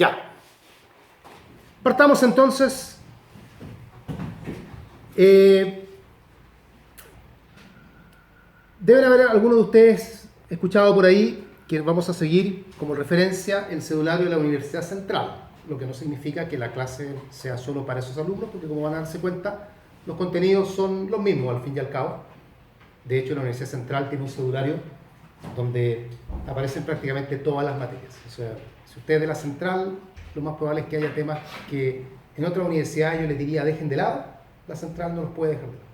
Ya. Partamos entonces. Deben haber algunos de ustedes escuchado por ahí que vamos a seguir como referencia el cedulario de la Universidad Central, lo que no significa que la clase sea solo para esos alumnos, porque como van a darse cuenta, los contenidos son los mismos al fin y al cabo. De hecho, la Universidad Central tiene un cedulario donde aparecen prácticamente todas las materias. O sea, si usted es de la Central, lo más probable es que haya temas que en otra universidad yo les diría dejen de lado, la Central no los puede dejar de lado.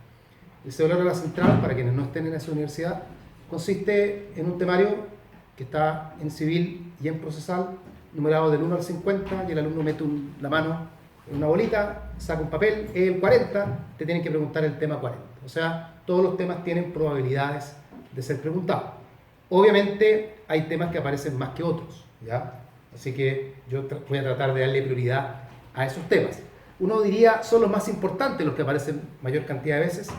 El cedulario de la Central, para quienes no estén en esa universidad, consiste en un temario que está en civil y en procesal, numerado del 1 al 50, y el alumno mete la mano en una bolita, saca un papel, el 40, te tienen que preguntar el tema 40. O sea, todos los temas tienen probabilidades de ser preguntados. Obviamente hay temas que aparecen más que otros, ¿ya? Así que yo voy a tratar de darle prioridad a esos temas. Uno diría, ¿son los más importantes los que aparecen mayor cantidad de veces?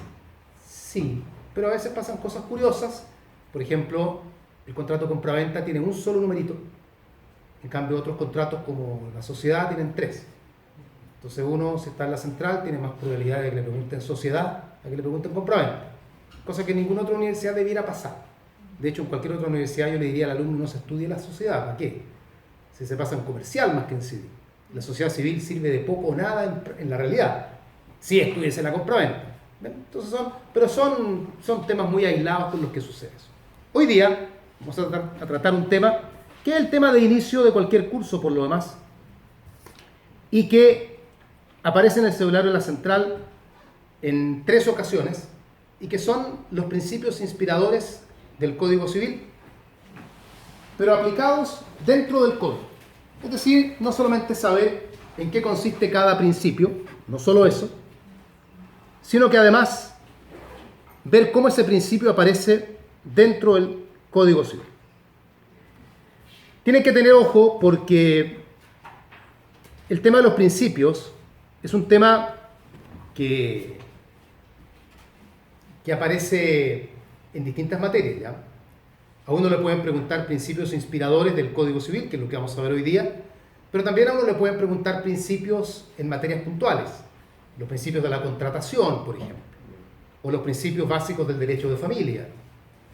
Sí, pero a veces pasan cosas curiosas. Por ejemplo, el contrato compraventa tiene un solo numerito. En cambio, otros contratos como la sociedad tienen 3. Entonces uno, si está en la Central, tiene más probabilidad de que le pregunten sociedad a que le pregunten compraventa. Cosa que en ninguna otra universidad debiera pasar. De hecho, en cualquier otra universidad yo le diría al alumno no se estudie la sociedad. ¿Para qué? Si se pasa en comercial más que en civil. La sociedad civil sirve de poco o nada en la realidad. Si estudiese la compraventa. Entonces son temas muy aislados con los que sucede eso. Hoy día vamos a tratar un tema que es el tema de inicio de cualquier curso por lo demás y que aparece en el cedulario de la Central en 3 ocasiones y que son los principios inspiradores del Código Civil, pero aplicados dentro del Código. Es decir, no solamente saber en qué consiste cada principio, no solo eso, sino que además ver cómo ese principio aparece dentro del Código Civil. Tienen que tener ojo porque el tema de los principios es un tema que aparece en distintas materias, ¿ya? A uno le pueden preguntar principios inspiradores del Código Civil, que es lo que vamos a ver hoy día, pero también a uno le pueden preguntar principios en materias puntuales, los principios de la contratación, por ejemplo, o los principios básicos del derecho de familia,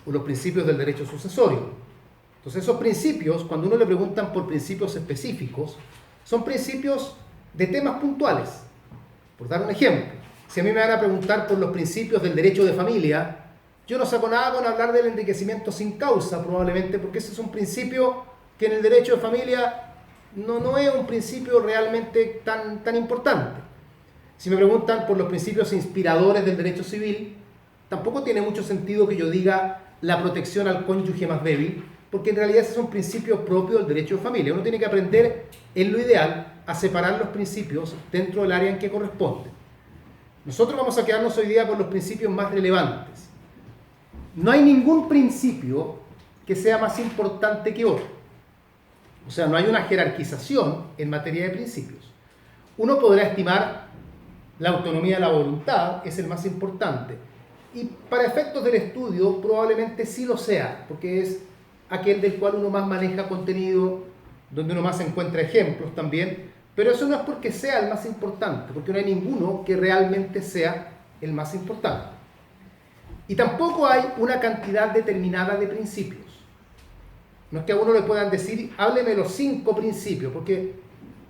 o los principios del derecho sucesorio. Entonces esos principios, cuando uno le preguntan por principios específicos, son principios de temas puntuales. Por dar un ejemplo, si a mí me van a preguntar por los principios del derecho de familia, yo no saco nada con hablar del enriquecimiento sin causa, probablemente, porque ese es un principio que en el derecho de familia no es un principio realmente tan importante. Si me preguntan por los principios inspiradores del derecho civil, tampoco tiene mucho sentido que yo diga la protección al cónyuge más débil, porque en realidad ese es un principio propio del derecho de familia. Uno tiene que aprender, en lo ideal, a separar los principios dentro del área en que corresponde. Nosotros vamos a quedarnos hoy día con los principios más relevantes. No hay ningún principio que sea más importante que otro. O sea, no hay una jerarquización en materia de principios. Uno podrá estimar la autonomía de la voluntad es el más importante. Y para efectos del estudio probablemente sí lo sea, porque es aquel del cual uno más maneja contenido, donde uno más encuentra ejemplos también. Pero eso no es porque sea el más importante, porque no hay ninguno que realmente sea el más importante. Y tampoco hay una cantidad determinada de principios. No es que a uno le puedan decir, hábleme los 5 principios, porque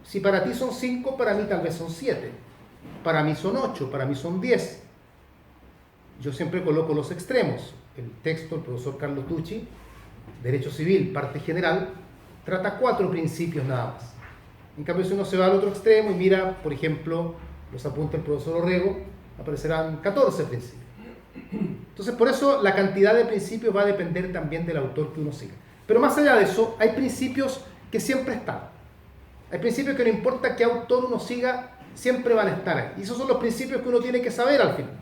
si para ti son 5, para mí tal vez son 7. Para mí son 8, para mí son 10. Yo siempre coloco los extremos. El texto del profesor Carlos Tucci, Derecho Civil, parte general, trata 4 principios nada más. En cambio, si uno se va al otro extremo y mira, por ejemplo, los apuntes del profesor Orrego, aparecerán 14 principios. Entonces, por eso la cantidad de principios va a depender también del autor que uno siga. Pero más allá de eso, hay principios que siempre están. Hay principios que no importa qué autor uno siga, siempre van a estar ahí. Y esos son los principios que uno tiene que saber al final.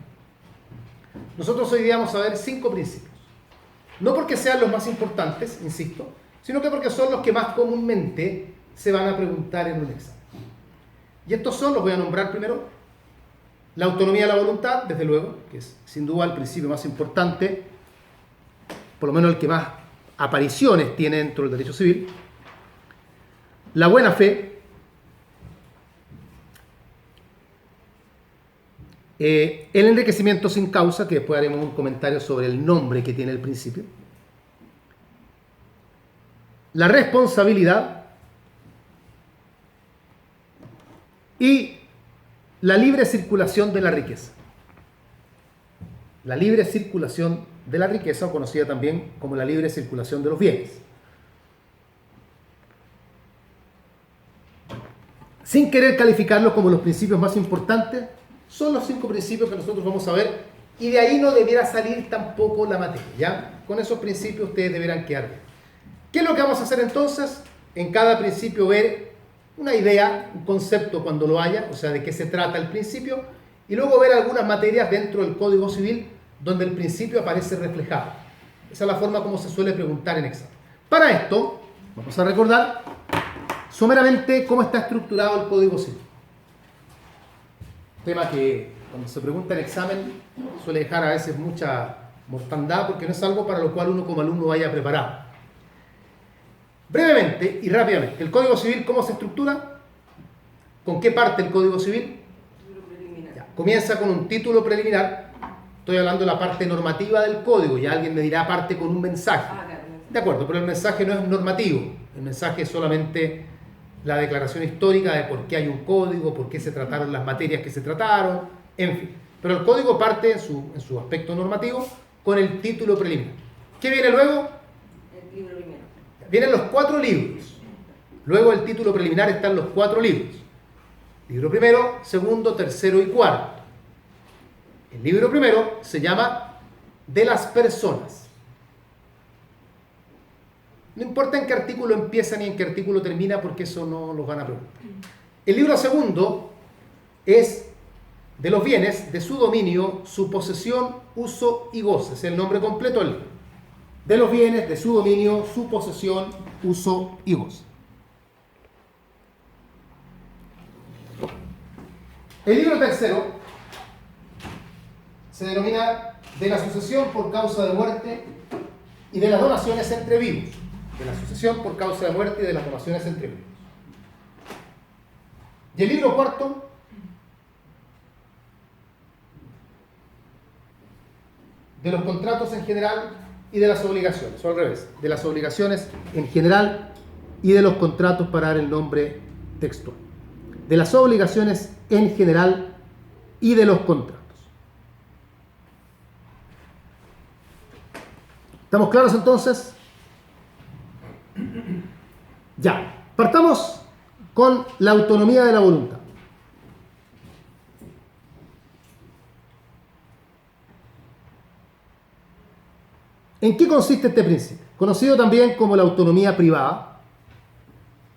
Nosotros hoy día vamos a ver 5 principios. No porque sean los más importantes, insisto, sino que porque son los que más comúnmente se van a preguntar en un examen. Y estos son, los voy a nombrar primero. La autonomía de la voluntad, desde luego, que es sin duda el principio más importante, por lo menos el que más apariciones tiene dentro del derecho civil. La buena fe, El enriquecimiento sin causa, que después haremos un comentario sobre el nombre que tiene el principio. La responsabilidad y la libre circulación de la riqueza. La libre circulación de la riqueza, o conocida también como la libre circulación de los bienes. Sin querer calificarlos como los principios más importantes, son los 5 principios que nosotros vamos a ver, y de ahí no debiera salir tampoco la materia, ¿ya? Con esos principios ustedes deberán quedar bien. ¿Qué es lo que vamos a hacer entonces? En cada principio ver una idea, un concepto cuando lo haya, o sea, de qué se trata el principio, y luego ver algunas materias dentro del Código Civil donde el principio aparece reflejado. Esa es la forma como se suele preguntar en examen. Para esto, vamos a recordar someramente cómo está estructurado el Código Civil. Tema que cuando se pregunta en examen suele dejar a veces mucha mortandad porque no es algo para lo cual uno como alumno vaya preparado. Brevemente y rápidamente, ¿el Código Civil cómo se estructura? ¿Con qué parte el Código Civil? Ya, comienza con un título preliminar. Estoy hablando de la parte normativa del Código. Ya alguien me dirá parte con un mensaje. De acuerdo, pero el mensaje no es normativo. El mensaje es solamente la declaración histórica de por qué hay un código, por qué se trataron las materias que se trataron, en fin. Pero el código parte en su aspecto normativo con el título preliminar. ¿Qué viene luego? El libro primero. Vienen los 4 libros. Luego del título preliminar están los 4 libros. Libro primero, segundo, tercero y cuarto. El libro primero se llama De las personas. No importa en qué artículo empieza ni en qué artículo termina, porque eso no los van a preguntar. El libro segundo es de los bienes, de su dominio, su posesión, uso y goce. Es el nombre completo del libro. De los bienes, de su dominio, su posesión, uso y goce. El libro tercero se denomina de la sucesión por causa de muerte y de las donaciones entre vivos. De la sucesión por causa de muerte y de las donaciones entre vivos. Y el libro cuarto de los contratos en general y de las obligaciones, o al revés, de las obligaciones en general y de los contratos, para dar el nombre textual. De las obligaciones en general y de los contratos. ¿Estamos claros entonces? Ya, partamos con la autonomía de la voluntad. ¿En qué consiste este principio? Conocido también como la autonomía privada.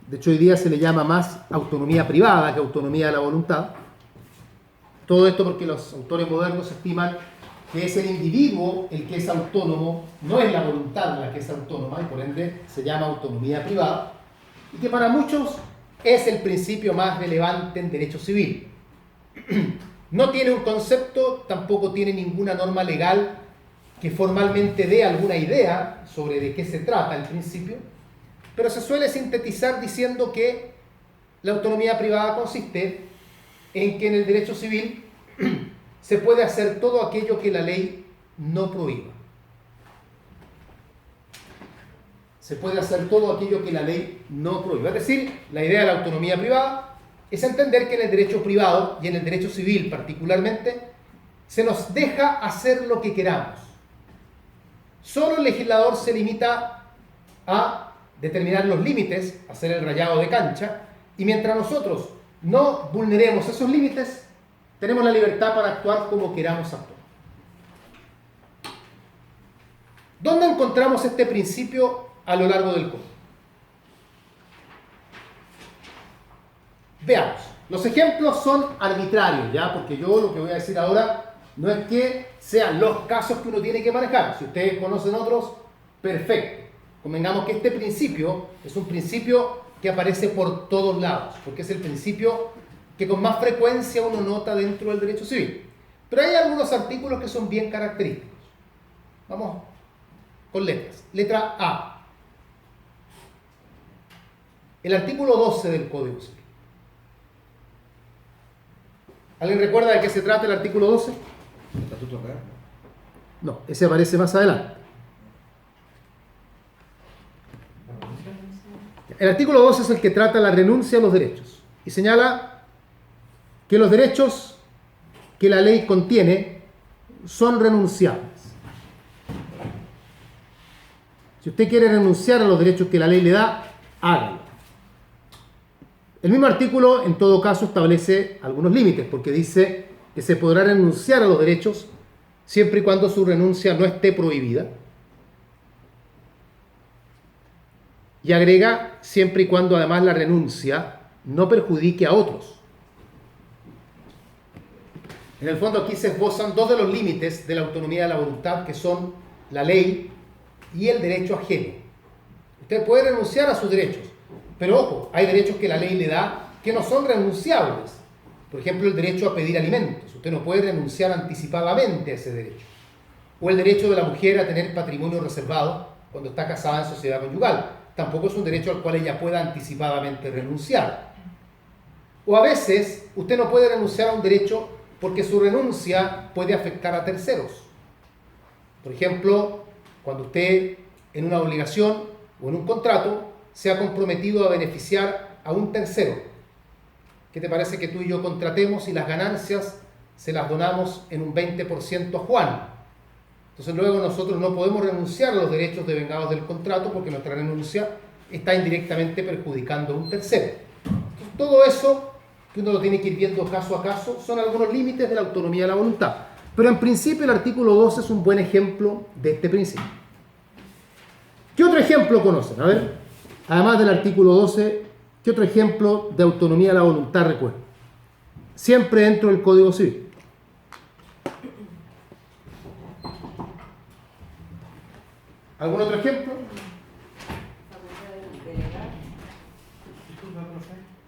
De hecho, hoy día se le llama más autonomía privada que autonomía de la voluntad. Todo esto porque los autores modernos estiman que es el individuo el que es autónomo, no es la voluntad la que es autónoma, y por ende se llama autonomía privada, y que para muchos es el principio más relevante en derecho civil. No tiene un concepto, tampoco tiene ninguna norma legal que formalmente dé alguna idea sobre de qué se trata el principio, pero se suele sintetizar diciendo que la autonomía privada consiste en que en el derecho civil se puede hacer todo aquello que la ley no prohíba. Se puede hacer todo aquello que la ley no prohíba. Es decir, la idea de la autonomía privada es entender que en el derecho privado y en el derecho civil particularmente se nos deja hacer lo que queramos. Solo el legislador se limita a determinar los límites, hacer el rayado de cancha, y mientras nosotros no vulneremos esos límites, tenemos la libertad para actuar como queramos actuar. ¿Dónde encontramos este principio a lo largo del código? Veamos. Los ejemplos son arbitrarios, ¿ya? Porque yo lo que voy a decir ahora no es que sean los casos que uno tiene que manejar. Si ustedes conocen otros, perfecto. Convengamos que este principio es un principio que aparece por todos lados, porque es el principio que con más frecuencia uno nota dentro del derecho civil. Pero hay algunos artículos que son bien característicos. Vamos con letras. Letra A. El artículo 12 del Código Civil. ¿Alguien recuerda de qué se trata el artículo 12? Estatuto real. No, ese aparece más adelante. El artículo 12 es el que trata la renuncia a los derechos y señala que los derechos que la ley contiene son renunciables. Si usted quiere renunciar a los derechos que la ley le da, hágalo. El mismo artículo, en todo caso, establece algunos límites, porque dice que se podrá renunciar a los derechos siempre y cuando su renuncia no esté prohibida. Y agrega, siempre y cuando además la renuncia no perjudique a otros. En el fondo aquí se esbozan dos de los límites de la autonomía de la voluntad, que son la ley y el derecho ajeno. Usted puede renunciar a sus derechos, pero ojo, hay derechos que la ley le da que no son renunciables. Por ejemplo, el derecho a pedir alimentos. Usted no puede renunciar anticipadamente a ese derecho. O el derecho de la mujer a tener patrimonio reservado cuando está casada en sociedad conyugal. Tampoco es un derecho al cual ella pueda anticipadamente renunciar. O a veces, usted no puede renunciar a un derecho porque su renuncia puede afectar a terceros. Por ejemplo, cuando usted en una obligación o en un contrato se ha comprometido a beneficiar a un tercero. ¿Qué te parece que tú y yo contratemos y las ganancias se las donamos en un 20% a Juan? Entonces luego nosotros no podemos renunciar a los derechos devengados del contrato porque nuestra renuncia está indirectamente perjudicando a un tercero. Entonces, todo eso, que uno lo tiene que ir viendo caso a caso, son algunos límites de la autonomía de la voluntad. Pero en principio el artículo 12 es un buen ejemplo de este principio. ¿Qué otro ejemplo conocen? A ver, además del artículo 12, ¿qué otro ejemplo de autonomía de la voluntad recuerdan? Siempre dentro del Código Civil. ¿Algún otro ejemplo?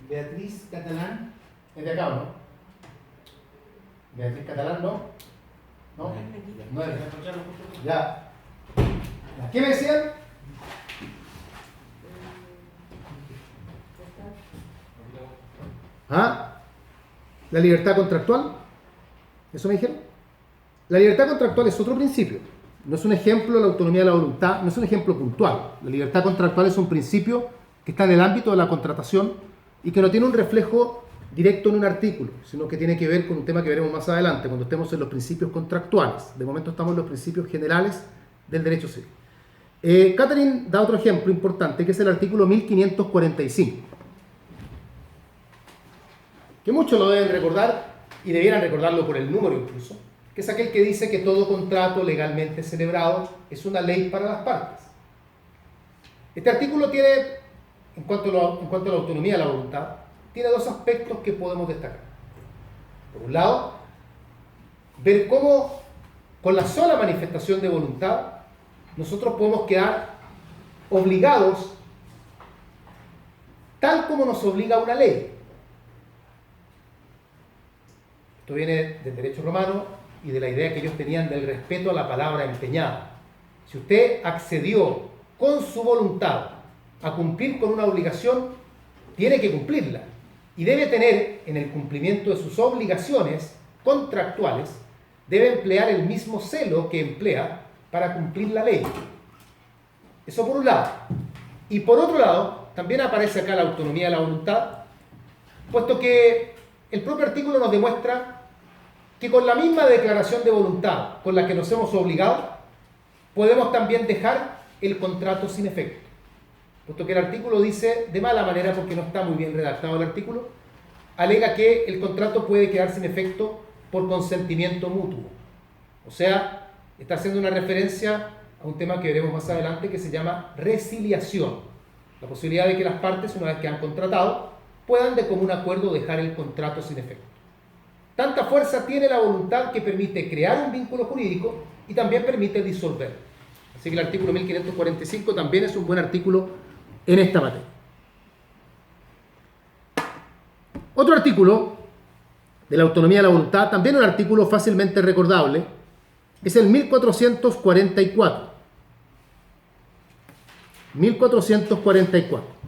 Beatriz Catalán. ¿Es de acá o no? Beatriz Catalán, ¿no? ¿No? No es. Ya. ¿Qué me decían? ¿Ah? ¿La libertad contractual? ¿Eso me dijeron? La libertad contractual es otro principio. No es un ejemplo de la autonomía de la voluntad, no es un ejemplo puntual. La libertad contractual es un principio que está en el ámbito de la contratación y que no tiene un reflejo directo en un artículo, sino que tiene que ver con un tema que veremos más adelante, cuando estemos en los principios contractuales. De momento estamos en los principios generales del derecho civil. Catherine da otro ejemplo importante, que es el artículo 1545, que muchos lo deben recordar y debieran recordarlo por el número incluso, que es aquel que dice que todo contrato legalmente celebrado es una ley para las partes. Este artículo tiene, en cuanto a la autonomía de la voluntad, tiene dos aspectos que podemos destacar. Por un lado, ver cómo con la sola manifestación de voluntad nosotros podemos quedar obligados tal como nos obliga una ley. Esto viene del derecho romano y de la idea que ellos tenían del respeto a la palabra empeñada. Si usted accedió con su voluntad a cumplir con una obligación, tiene que cumplirla y debe tener en el cumplimiento de sus obligaciones contractuales, debe emplear el mismo celo que emplea para cumplir la ley. Eso por un lado. Y por otro lado, también aparece acá la autonomía de la voluntad, puesto que el propio artículo nos demuestra que con la misma declaración de voluntad con la que nos hemos obligado, podemos también dejar el contrato sin efecto. Puesto que el artículo dice, de mala manera, porque no está muy bien redactado el artículo, alega que el contrato puede quedar sin efecto por consentimiento mutuo. O sea, está haciendo una referencia a un tema que veremos más adelante que se llama resiliación. La posibilidad de que las partes, una vez que han contratado, puedan de común acuerdo dejar el contrato sin efecto. Tanta fuerza tiene la voluntad que permite crear un vínculo jurídico y también permite disolver. Así que el artículo 1545 también es un buen artículo en esta materia. Otro artículo de la autonomía de la voluntad, también un artículo fácilmente recordable, es el 1444. 1444.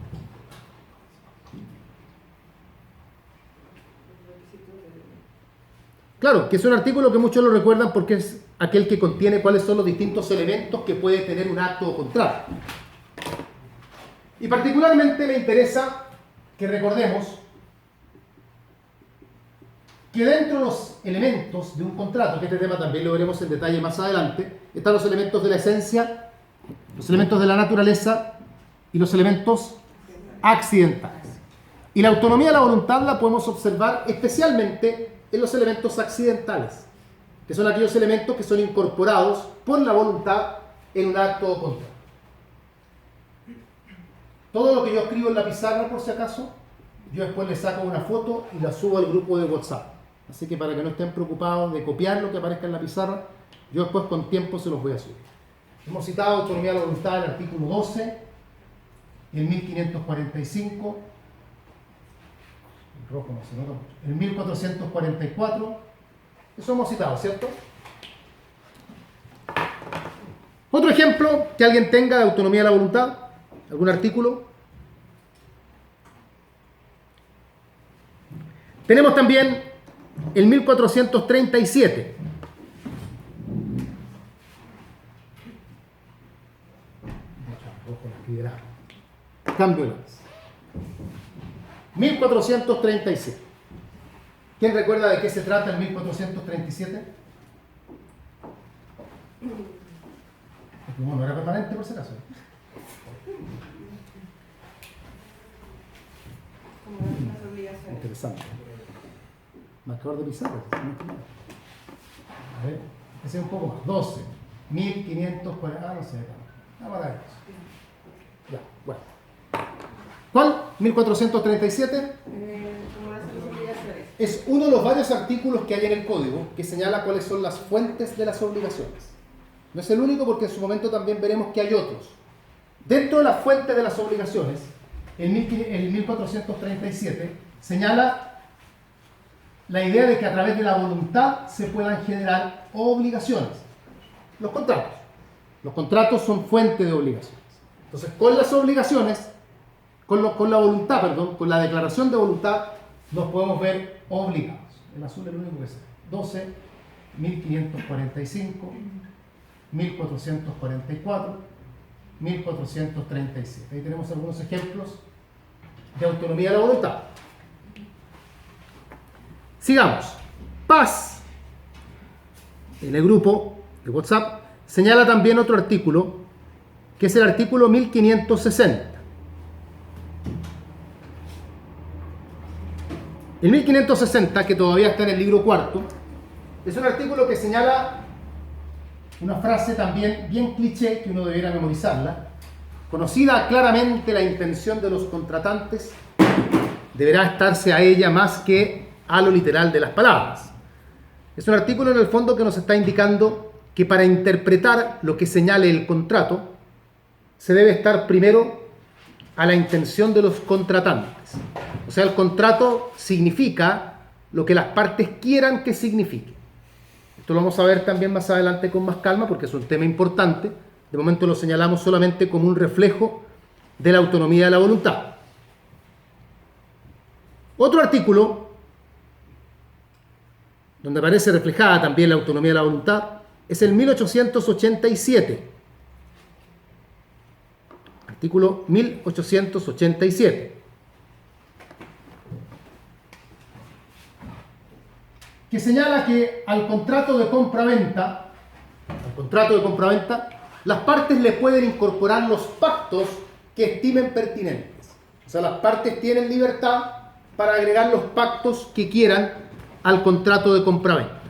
Claro, que es un artículo que muchos lo recuerdan porque es aquel que contiene cuáles son los distintos elementos que puede tener un acto o contrato. Y particularmente me interesa que recordemos que dentro de los elementos de un contrato, que este tema también lo veremos en detalle más adelante, están los elementos de la esencia, los elementos de la naturaleza y los elementos accidentales. Y la autonomía de la voluntad la podemos observar especialmente en los elementos accidentales, que son aquellos elementos que son incorporados por la voluntad en un acto o contrato. Todo lo que yo escribo en la pizarra, por si acaso, yo después le saco una foto y la subo al grupo de WhatsApp. Así que para que no estén preocupados de copiar lo que aparezca en la pizarra, yo después con tiempo se los voy a subir. Hemos citado autonomía de la voluntad en el artículo 12, el 1545, el rojo no se nota mucho, el 1444, eso hemos citado, ¿cierto? Otro ejemplo que alguien tenga de autonomía de la voluntad, algún artículo. Tenemos también el 1437. Cambio de lápiz. 1437. ¿Quién recuerda de qué se trata el 1437? Bueno, era permanente por si acaso. Interesante. Marcador de pizarra. A ver, ese es un poco más. 12. 1540. No sé. Maravilloso. Ya, bueno. ¿Cuál? 1437. Es uno de los varios artículos que hay en el código que señala cuáles son las fuentes de las obligaciones. No es el único porque en su momento también veremos que hay otros. Dentro de las fuentes de las obligaciones, el 1437 señala la idea de que a través de la voluntad se puedan generar obligaciones. Los contratos. Los contratos son fuente de obligaciones. Entonces, con las obligaciones, con la voluntad, perdón, con la declaración de voluntad, nos podemos ver obligados. El azul es el único que se ve. 12, 1545, 1444, 1437. Ahí tenemos algunos ejemplos de autonomía de la voluntad. Sigamos. Paz, en el grupo de WhatsApp, señala también otro artículo, que es el artículo 1560. El 1560, que todavía está en el libro cuarto, es un artículo que señala una frase también bien cliché que uno debiera memorizarla. Conocida claramente la intención de los contratantes, deberá estarse a ella más que a lo literal de las palabras. Es un artículo en el fondo que nos está indicando que para interpretar lo que señale el contrato, se debe estar primero a la intención de los contratantes. O sea, el contrato significa lo que las partes quieran que signifique. Esto lo vamos a ver también más adelante con más calma porque es un tema importante. De momento lo señalamos solamente como un reflejo de la autonomía de la voluntad. Otro artículo donde aparece reflejada también la autonomía de la voluntad es el 1887. Artículo 1887. Que señala que al contrato de compra-venta, las partes le pueden incorporar los pactos que estimen pertinentes. O sea, las partes tienen libertad para agregar los pactos que quieran al contrato de compra-venta.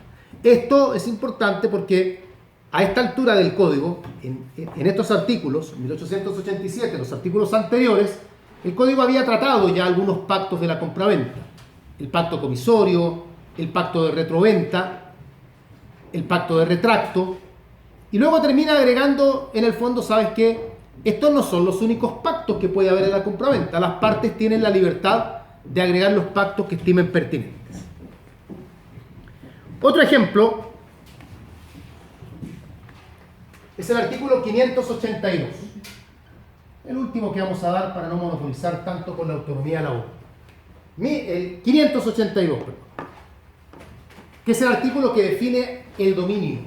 Esto es importante porque a esta altura del código, en estos artículos, 1887, los artículos anteriores, el código había tratado ya algunos pactos de la compra-venta. El pacto comisorio, el pacto de retroventa, el pacto de retracto, y luego termina agregando, en el fondo, ¿sabes qué? Estos no son los únicos pactos que puede haber en la compraventa. Las partes tienen la libertad de agregar los pactos que estimen pertinentes. Otro ejemplo es el artículo 582. El último que vamos a dar para no monopolizar tanto con la autonomía de la obra. El 582, perdón. que es el artículo que define el dominio.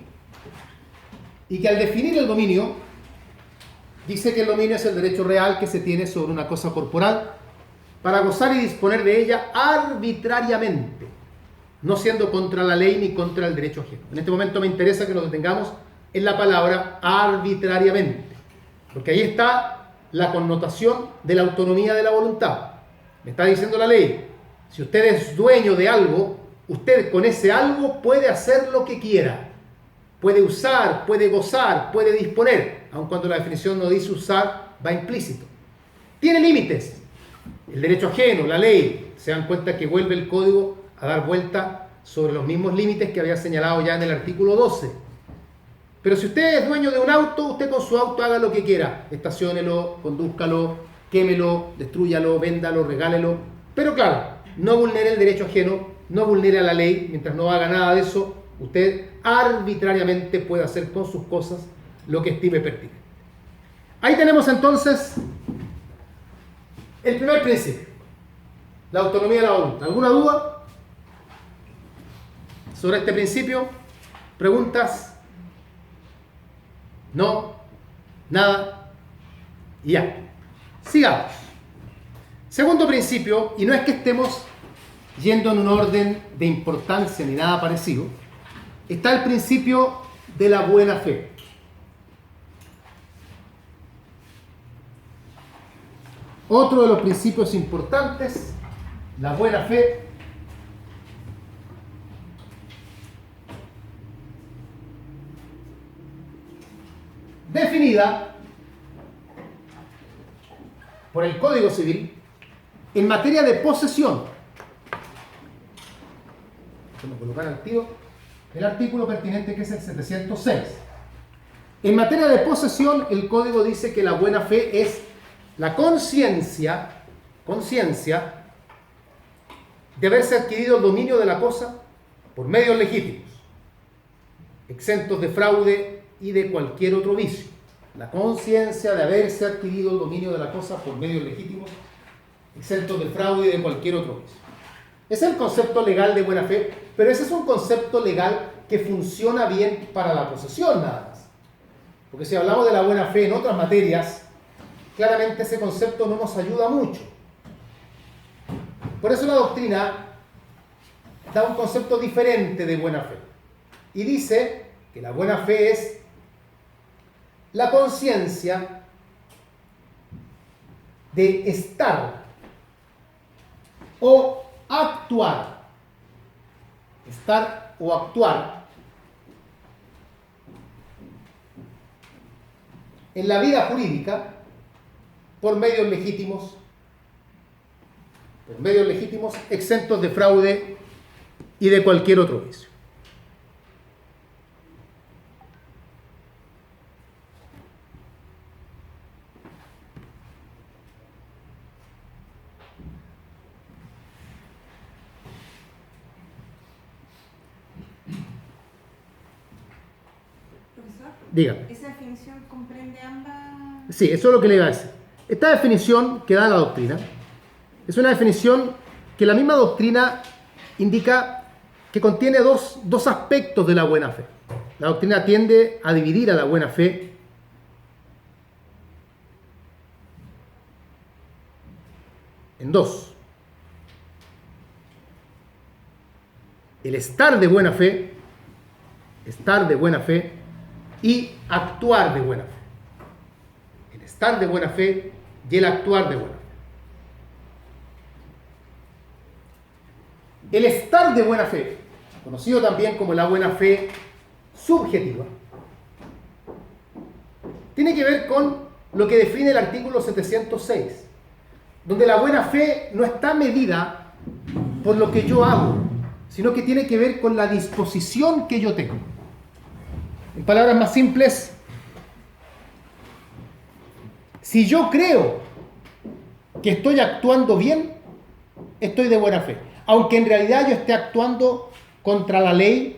Y que al definir el dominio, dice que el dominio es el derecho real que se tiene sobre una cosa corporal para gozar y disponer de ella arbitrariamente, no siendo contra la ley ni contra el derecho ajeno. En este momento me interesa que nos detengamos en la palabra arbitrariamente, porque ahí está la connotación de la autonomía de la voluntad. Me está diciendo la ley, si usted es dueño de algo, usted con ese algo puede hacer lo que quiera. Puede usar, puede gozar, puede disponer, aun cuando la definición no dice usar, va implícito. Tiene límites. El derecho ajeno, la ley, se dan cuenta que vuelve el código a dar vuelta sobre los mismos límites que había señalado ya en el artículo 12. Pero si usted es dueño de un auto, usted con su auto haga lo que quiera. Estaciónelo, condúzcalo, quémelo, destrúyalo, véndalo, regálelo. Pero claro, no vulnere el derecho ajeno, no vulnere a la ley, mientras no haga nada de eso, usted arbitrariamente puede hacer con sus cosas lo que estime pertinente. Ahí tenemos entonces el primer principio, la autonomía de la voluntad. ¿Alguna duda sobre este principio? ¿Preguntas? No, nada, y ya. Sigamos. Segundo principio, y no es que estemos yendo en un orden de importancia ni nada parecido, está el principio de la buena fe. Otro de los principios importantes, la buena fe, definida por el Código Civil en materia de posesión. Vamos a colocar al tiro el artículo pertinente, que es el 706. En materia de posesión, el Código dice que la buena fe es la conciencia de haberse adquirido el dominio de la cosa por medios legítimos, exentos de fraude y de cualquier otro vicio. La conciencia de haberse adquirido el dominio de la cosa por medios legítimos, exentos de fraude y de cualquier otro vicio. Ese es el concepto legal de buena fe, pero ese es un concepto legal que funciona bien para la posesión nada más. Porque si hablamos de la buena fe en otras materias, claramente ese concepto no nos ayuda mucho. Por eso la doctrina da un concepto diferente de buena fe. Y dice que la buena fe es la conciencia de estar o actuar. Estar o actuar en la vida jurídica por medios legítimos, exentos de fraude y de cualquier otro vicio. Profesor, Dígame. ¿esa definición comprende ambas? Sí, eso es lo que le iba a decir. Esta definición que da la doctrina es una definición que la misma doctrina indica que contiene dos aspectos de la buena fe. La doctrina tiende a dividir a la buena fe en dos. El estar de buena fe y actuar de buena fe. El estar de buena fe y el actuar de buena fe. El estar de buena fe, conocido también como la buena fe subjetiva, tiene que ver con lo que define el artículo 706, donde la buena fe no está medida por lo que yo hago, sino que tiene que ver con la disposición que yo tengo. En palabras más simples, si yo creo que estoy actuando bien, estoy de buena fe. Aunque en realidad yo esté actuando contra la ley,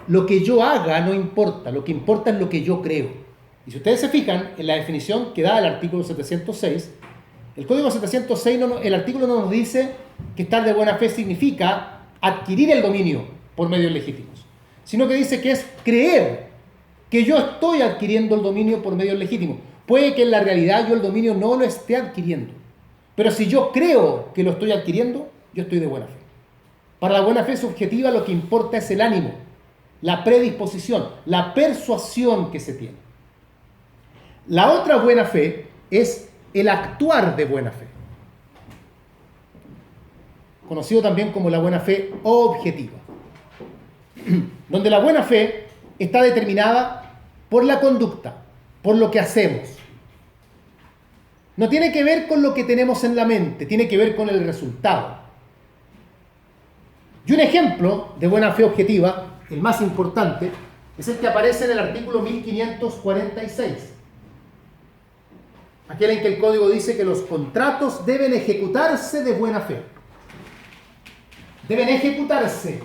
lo que yo haga no importa, lo que importa es lo que yo creo. Y si ustedes se fijan en la definición que da el artículo 706, el Código 706, el artículo no nos dice que estar de buena fe significa adquirir el dominio, por medios legítimos, sino que dice que es creer que yo estoy adquiriendo el dominio por medios legítimos. Puede que en la realidad yo el dominio no lo esté adquiriendo, pero si yo creo que lo estoy adquiriendo, yo estoy de buena fe. Para la buena fe subjetiva lo que importa es el ánimo, la predisposición, la persuasión que se tiene. La otra buena fe es el actuar de buena fe, conocido también como la buena fe objetiva, donde la buena fe está determinada por la conducta, por lo que hacemos. No tiene que ver con lo que tenemos en la mente, tiene que ver con el resultado. Y un ejemplo de buena fe objetiva, el más importante, es el que aparece en el artículo 1546. Aquel en que el código dice que los contratos deben ejecutarse de buena fe. Deben ejecutarse.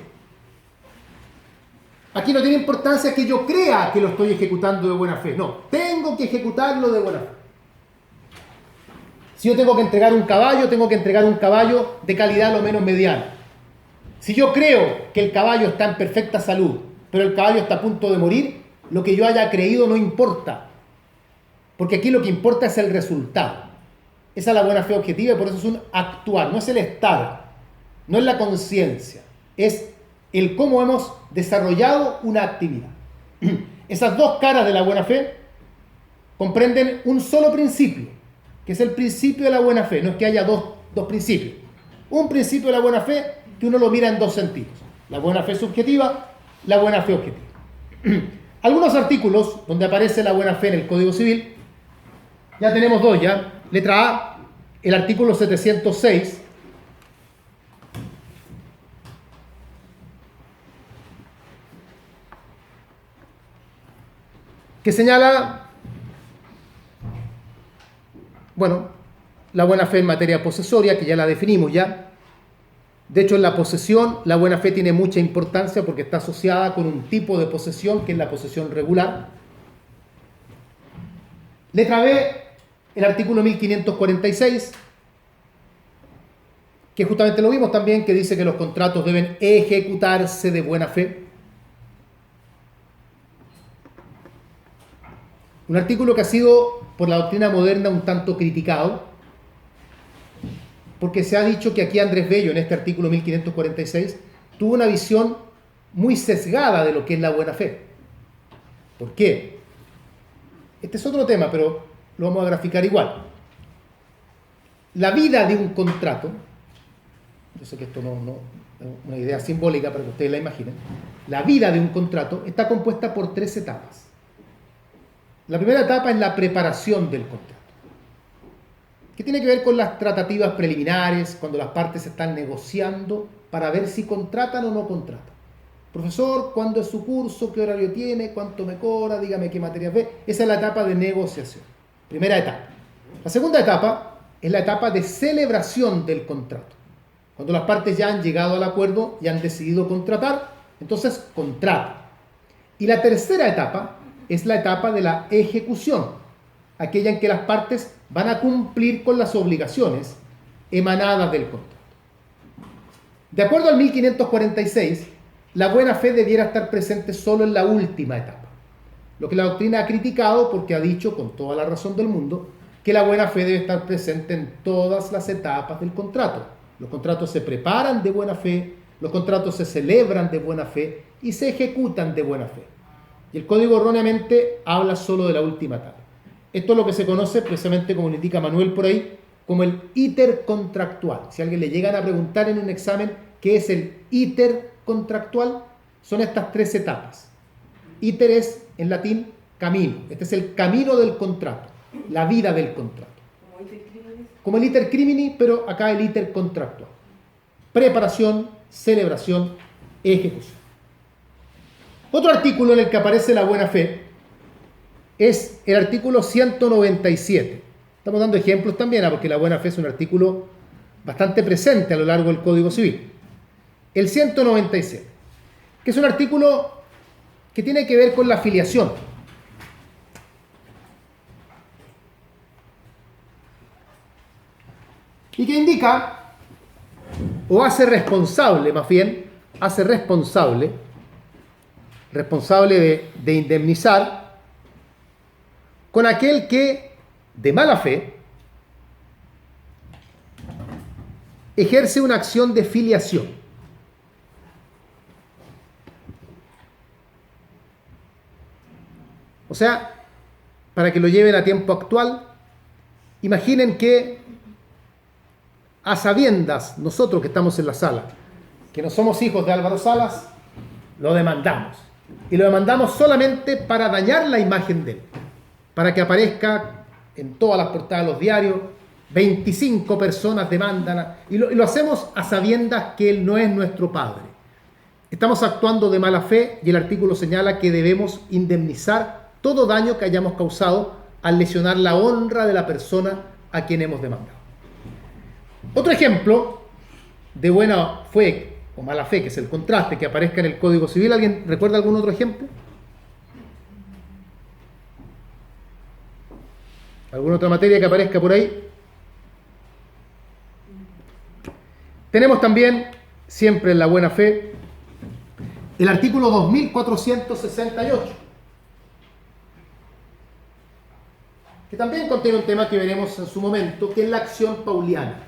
Aquí no tiene importancia que yo crea que lo estoy ejecutando de buena fe. No, tengo que ejecutarlo de buena fe. Si yo tengo que entregar un caballo, tengo que entregar un caballo de calidad lo menos mediana. Si yo creo que el caballo está en perfecta salud, pero el caballo está a punto de morir, lo que yo haya creído no importa. Porque aquí lo que importa es el resultado. Esa es la buena fe objetiva y por eso es un actuar, no es el estar, no es la conciencia, es el cómo hemos desarrollado una actividad. Esas dos caras de la buena fe comprenden un solo principio, que es el principio de la buena fe. No es que haya dos principios. Un principio de la buena fe que uno lo mira en dos sentidos. La buena fe subjetiva, la buena fe objetiva. Algunos artículos donde aparece la buena fe en el Código Civil, ya tenemos dos ya. Letra A, el artículo 706, que señala, bueno, la buena fe en materia posesoria, que ya la definimos ya. De hecho, en la posesión, la buena fe tiene mucha importancia porque está asociada con un tipo de posesión que es la posesión regular. Letra B, el artículo 1546, que justamente lo vimos también, que dice que los contratos deben ejecutarse de buena fe. Un artículo que ha sido por la doctrina moderna un tanto criticado, porque se ha dicho que aquí Andrés Bello, en este artículo 1546, tuvo una visión muy sesgada de lo que es la buena fe. ¿Por qué? Este es otro tema, pero lo vamos a graficar igual. La vida de un contrato, yo sé que esto no es una idea simbólica para que ustedes la imaginen, la vida de un contrato está compuesta por 3 etapas. La primera etapa es la preparación del contrato, que tiene que ver con las tratativas preliminares, cuando las partes están negociando para ver si contratan o no contratan. Profesor, ¿cuándo es su curso? ¿Qué horario tiene? ¿Cuánto me cobra? Dígame qué materias ve. Esa es la etapa de negociación. Primera etapa. La segunda etapa es la etapa de celebración del contrato. Cuando las partes ya han llegado al acuerdo y han decidido contratar, entonces contratan. Y la tercera etapa es la etapa de la ejecución, aquella en que las partes van a cumplir con las obligaciones emanadas del contrato. De acuerdo al 1546, la buena fe debiera estar presente solo en la última etapa, lo que la doctrina ha criticado porque ha dicho, con toda la razón del mundo, que la buena fe debe estar presente en todas las etapas del contrato. Los contratos se preparan de buena fe, los contratos se celebran de buena fe y se ejecutan de buena fe. Y el código erróneamente habla solo de la última etapa. Esto es lo que se conoce, precisamente como lo indica Manuel por ahí, como el íter contractual. Si a alguien le llegan a preguntar en un examen qué es el íter contractual, son estas 3 etapas. Íter es, en latín, camino. Este es el camino del contrato, la vida del contrato. Como el iter crimini, pero acá el íter contractual. Preparación, celebración, ejecución. Otro artículo en el que aparece la buena fe es el artículo 197. Estamos dando ejemplos también, porque la buena fe es un artículo bastante presente a lo largo del Código Civil. El 197, que es un artículo que tiene que ver con la filiación. Y que indica, o hace responsable más bien, hace responsable de indemnizar con aquel que de mala fe ejerce una acción de filiación. O sea, para que lo lleven a tiempo actual, imaginen que a sabiendas, nosotros que estamos en la sala, que no somos hijos de Álvaro Salas, lo demandamos. Y lo demandamos solamente para dañar la imagen de él, para que aparezca en todas las portadas de los diarios. 25 personas demandan, y lo hacemos a sabiendas que él no es nuestro padre. Estamos actuando de mala fe y el artículo señala que debemos indemnizar todo daño que hayamos causado al lesionar la honra de la persona a quien hemos demandado. Otro ejemplo de buena fe o mala fe, que es el contraste que aparezca en el Código Civil. ¿Alguien recuerda algún otro ejemplo? ¿Alguna otra materia que aparezca por ahí? Tenemos también, siempre en la buena fe, el artículo 2468, que también contiene un tema que veremos en su momento, que es la acción pauliana.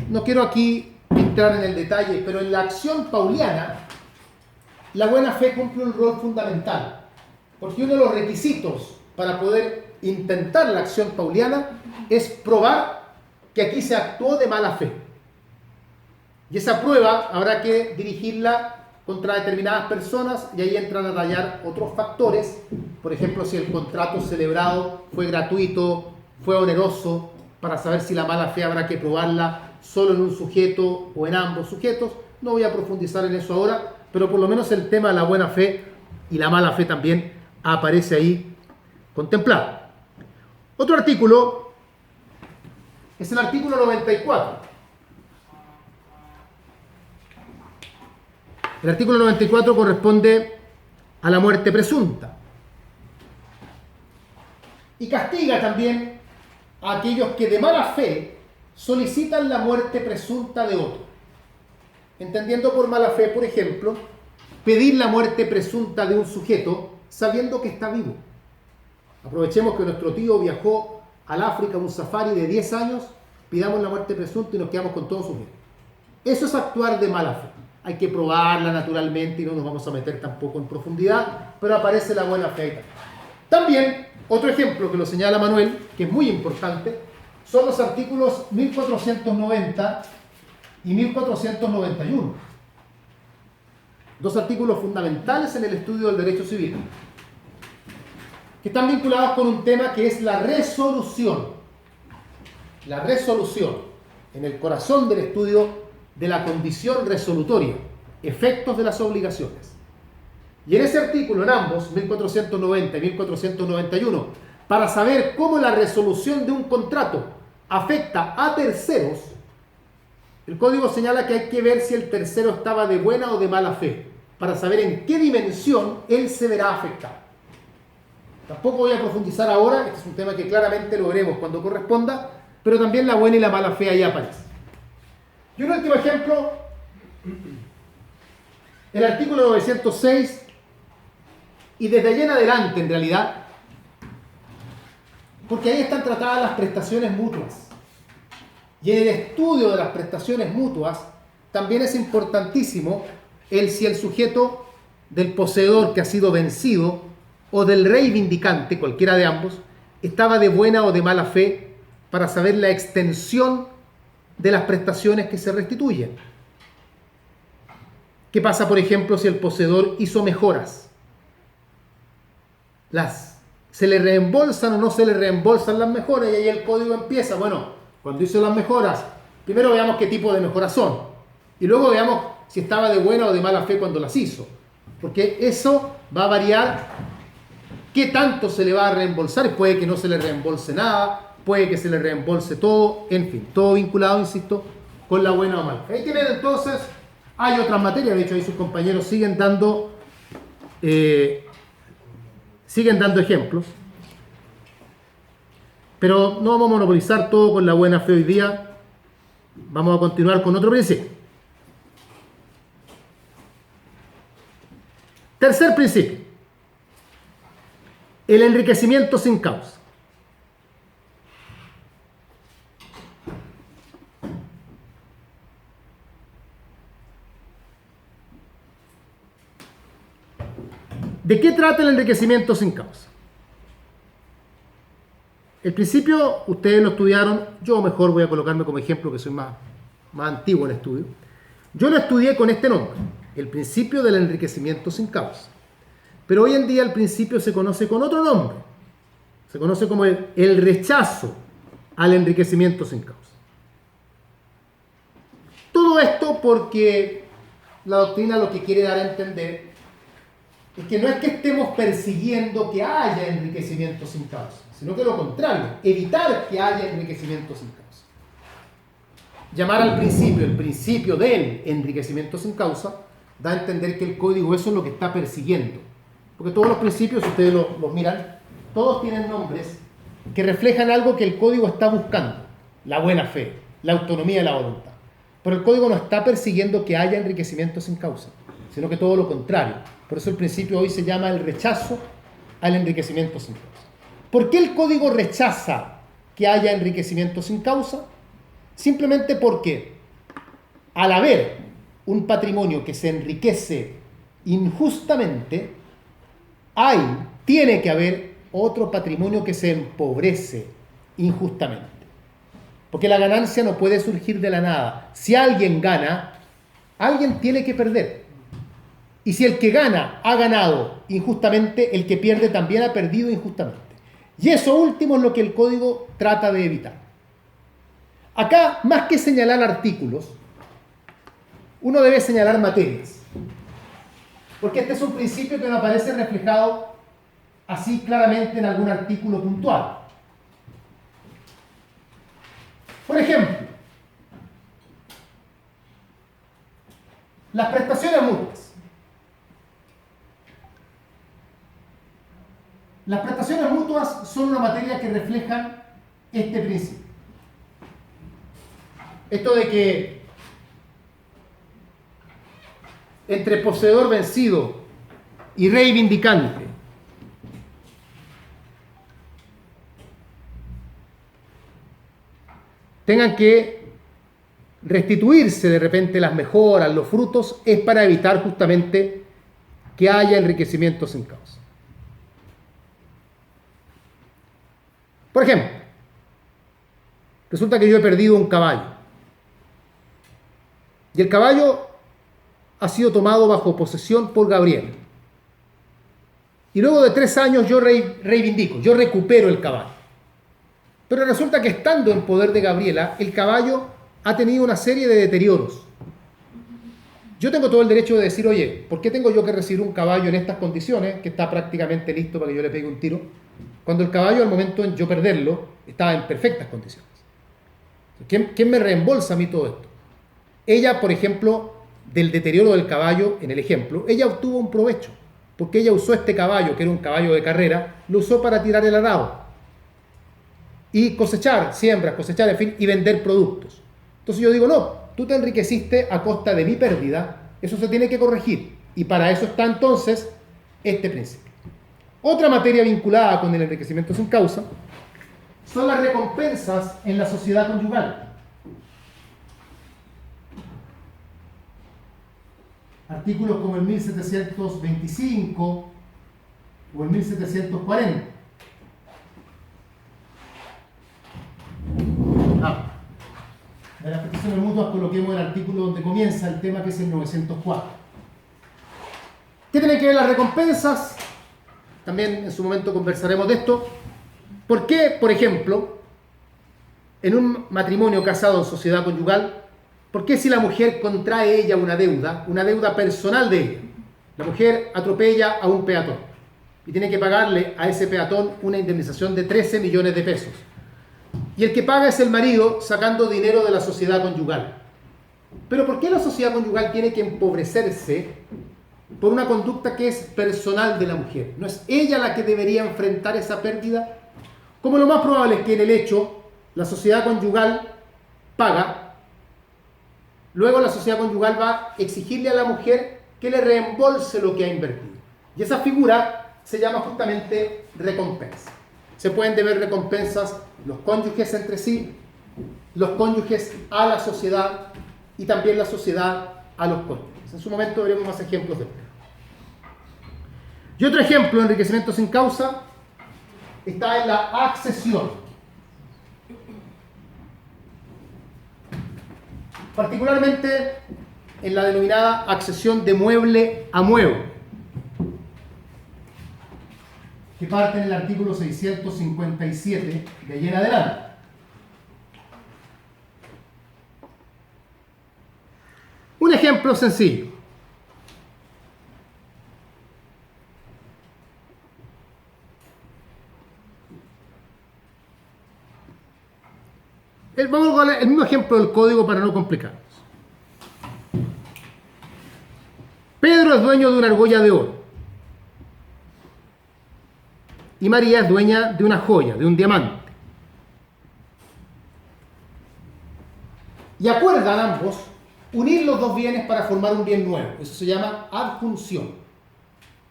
No quiero aquí entrar en el detalle, pero en la acción pauliana, la buena fe cumple un rol fundamental, porque uno de los requisitos para poder intentar la acción pauliana es probar que aquí se actuó de mala fe. Y esa prueba habrá que dirigirla contra determinadas personas, y ahí entran a rayar otros factores. Por ejemplo, si el contrato celebrado fue gratuito, fue oneroso, para saber si la mala fe habrá que probarla solo en un sujeto o en ambos sujetos. No voy a profundizar en eso ahora, pero por lo menos el tema de la buena fe y la mala fe también aparece ahí contemplado. Otro artículo es el artículo 94. El artículo 94 corresponde a la muerte presunta y castiga también a aquellos que de mala fe solicitan la muerte presunta de otro. Entendiendo por mala fe, por ejemplo, pedir la muerte presunta de un sujeto sabiendo que está vivo. Aprovechemos que nuestro tío viajó al África a un safari de 10 años, pidamos la muerte presunta y nos quedamos con todo su bien. Eso es actuar de mala fe. Hay que probarla naturalmente y no nos vamos a meter tampoco en profundidad, pero aparece la buena fe ahí. También, otro ejemplo que lo señala Manuel, que es muy importante, son los artículos 1490 y 1491. Dos artículos fundamentales en el estudio del derecho civil, que están vinculados con un tema que es la resolución. La resolución, en el corazón del estudio de la condición resolutoria, efectos de las obligaciones. Y en ese artículo, en ambos, 1490 y 1491, para saber cómo la resolución de un contrato afecta a terceros, el código señala que hay que ver si el tercero estaba de buena o de mala fe, para saber en qué dimensión él se verá afectado. Tampoco voy a profundizar ahora, este es un tema que claramente lo veremos cuando corresponda, pero también la buena y la mala fe ahí aparecen. Y un último ejemplo, el artículo 906, y desde allí en adelante en realidad, porque ahí están tratadas las prestaciones mutuas. Y en el estudio de las prestaciones mutuas también es importantísimo si el sujeto del poseedor que ha sido vencido o del reivindicante, cualquiera de ambos, estaba de buena o de mala fe, para saber la extensión de las prestaciones que se restituyen. ¿Qué pasa, por ejemplo, si el poseedor hizo mejoras? ¿Se le reembolsan o no se le reembolsan las mejoras? Y ahí el código empieza, bueno, cuando hizo las mejoras, primero veamos qué tipo de mejoras son, y luego veamos si estaba de buena o de mala fe cuando las hizo, porque eso va a variar qué tanto se le va a reembolsar, y puede que no se le reembolse nada, puede que se le reembolse todo, en fin, todo vinculado, insisto, con la buena o mala. Ahí tienen entonces, hay otras materias, de hecho ahí sus compañeros siguen dando ejemplos, pero no vamos a monopolizar todo con la buena fe hoy día, vamos a continuar con otro principio. Tercer principio. El enriquecimiento sin causa. ¿De qué trata el enriquecimiento sin causa? El principio, ustedes lo estudiaron, yo mejor voy a colocarme como ejemplo que soy más antiguo en estudio. Yo lo estudié con este nombre, el principio del enriquecimiento sin causa. Pero hoy en día el principio se conoce con otro nombre. Se conoce como el rechazo al enriquecimiento sin causa. Todo esto porque la doctrina lo que quiere dar a entender es que no es que estemos persiguiendo que haya enriquecimiento sin causa, sino que lo contrario, evitar que haya enriquecimiento sin causa. Llamar al principio el principio del enriquecimiento sin causa da a entender que el código eso es lo que está persiguiendo. Porque todos los principios, si ustedes los miran, todos tienen nombres que reflejan algo que el código está buscando. La buena fe, la autonomía de la voluntad. Pero el código no está persiguiendo que haya enriquecimiento sin causa, sino que todo lo contrario. Por eso el principio hoy se llama el rechazo al enriquecimiento sin causa. ¿Por qué el código rechaza que haya enriquecimiento sin causa? Simplemente porque al haber un patrimonio que se enriquece injustamente, tiene que haber otro patrimonio que se empobrece injustamente. Porque la ganancia no puede surgir de la nada. Si alguien gana, alguien tiene que perder. Y si el que gana ha ganado injustamente, el que pierde también ha perdido injustamente. Y eso último es lo que el código trata de evitar. Acá, más que señalar artículos, uno debe señalar materias. Porque este es un principio que no aparece reflejado así claramente en algún artículo puntual. Por ejemplo, las prestaciones mutuas. Las prestaciones mutuas son una materia que reflejan este principio. Esto de que entre poseedor vencido y reivindicante tengan que restituirse de repente las mejoras, los frutos, es para evitar justamente que haya enriquecimiento sin causa. Por ejemplo, resulta que yo he perdido un caballo y el caballo ha sido tomado bajo posesión por Gabriela. Y luego de 3 años yo reivindico, yo recupero el caballo. Pero resulta que estando en poder de Gabriela, el caballo ha tenido una serie de deterioros. Yo tengo todo el derecho de decir, oye, ¿por qué tengo yo que recibir un caballo en estas condiciones, que está prácticamente listo para que yo le pegue un tiro, cuando el caballo al momento de yo perderlo estaba en perfectas condiciones? ¿Quién me reembolsa a mí todo esto? Ella, por ejemplo, del deterioro del caballo, en el ejemplo, ella obtuvo un provecho, porque ella usó este caballo, que era un caballo de carrera, lo usó para tirar el arado y cosechar siembras, cosechar, en fin, y vender productos. Entonces yo digo, no, tú te enriqueciste a costa de mi pérdida, eso se tiene que corregir, y para eso está entonces este principio. Otra materia vinculada con el enriquecimiento sin causa son las recompensas en la sociedad conyugal. Artículos como el 1725 o el 1740. De las prestaciones mutuas coloquemos el artículo donde comienza el tema, que es el 904. ¿Qué tienen que ver las recompensas? También en su momento conversaremos de esto. ¿Por qué, por ejemplo, en un matrimonio casado en sociedad conyugal, por qué si la mujer contrae ella una deuda personal de ella, la mujer atropella a un peatón y tiene que pagarle a ese peatón una indemnización de 13 millones de pesos? Y el que paga es el marido, sacando dinero de la sociedad conyugal. Pero ¿por qué la sociedad conyugal tiene que empobrecerse por una conducta que es personal de la mujer? ¿No es ella la que debería enfrentar esa pérdida? Como lo más probable es que en el hecho la sociedad conyugal paga, luego la sociedad conyugal va a exigirle a la mujer que le reembolse lo que ha invertido. Y esa figura se llama justamente recompensa. Se pueden deber recompensas los cónyuges entre sí, los cónyuges a la sociedad y también la sociedad a los cónyuges. En su momento veremos más ejemplos de esto. Y otro ejemplo de enriquecimiento sin causa está en la accesión. Particularmente en la denominada accesión de mueble a mueble, que parte en el artículo 657 de allí en adelante. Un ejemplo sencillo. Vamos con el mismo ejemplo del código para no complicarnos. Pedro es dueño de una argolla de oro. Y María es dueña de una joya, de un diamante. Y acuerdan ambos unir los dos bienes para formar un bien nuevo. Eso se llama adjunción.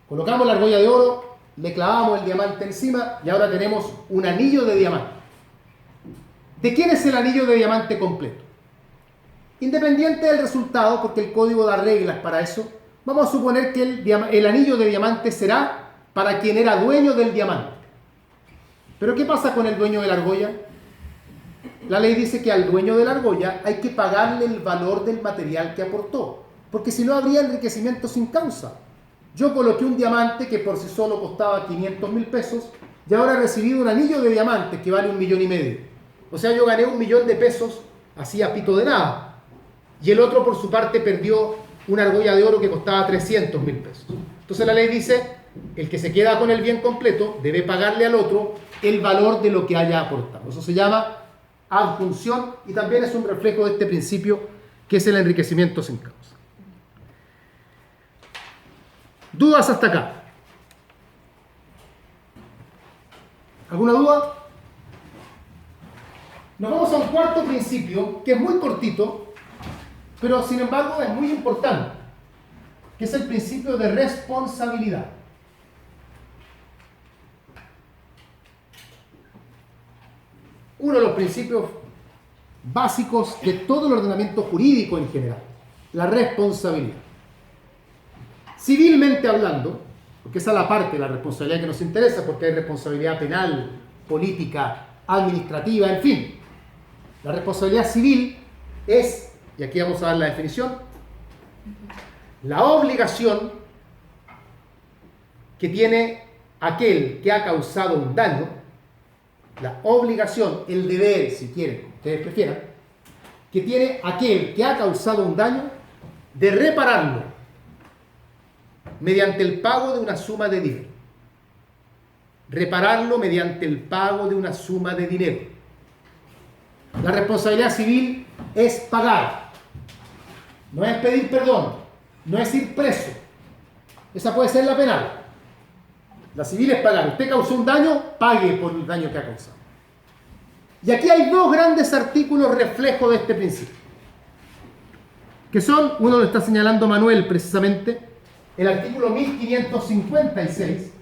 Colocamos la argolla de oro, le clavamos el diamante encima y ahora tenemos un anillo de diamante. ¿De quién es el anillo de diamante completo? Independiente del resultado, porque el código da reglas para eso, vamos a suponer que el anillo de diamante será para quien era dueño del diamante. ¿Pero qué pasa con el dueño de la argolla? La ley dice que al dueño de la argolla hay que pagarle el valor del material que aportó, porque si no habría enriquecimiento sin causa. Yo coloqué un diamante que por sí solo costaba 500.000 pesos y ahora he recibido un anillo de diamante que vale 1,5 millones. O sea, yo gané 1.000.000 de pesos así a pito de nada. Y el otro por su parte perdió una argolla de oro que costaba 300.000 pesos. Entonces la ley dice, el que se queda con el bien completo debe pagarle al otro el valor de lo que haya aportado. Eso se llama adjunción y también es un reflejo de este principio que es el enriquecimiento sin causa. ¿Dudas hasta acá? ¿Alguna duda? Nos vamos a un cuarto principio que es muy cortito, pero sin embargo es muy importante, que es el principio de responsabilidad. Uno de los principios básicos de todo el ordenamiento jurídico en general, la responsabilidad. Civilmente hablando, porque esa es la parte de la responsabilidad que nos interesa, porque hay responsabilidad penal, política, administrativa, en fin. La responsabilidad civil es, y aquí vamos a dar la definición, la obligación que tiene aquel que ha causado un daño, la obligación, el deber, si quieren, ustedes prefieran, que tiene aquel que ha causado un daño de repararlo mediante el pago de una suma de dinero. Repararlo mediante el pago de una suma de dinero. La responsabilidad civil es pagar, no es pedir perdón, no es ir preso. Esa puede ser la penal. La civil es pagar. Usted causó un daño, pague por el daño que ha causado. Y aquí hay dos grandes artículos reflejo de este principio, que son, uno lo está señalando Manuel precisamente, el artículo 1556,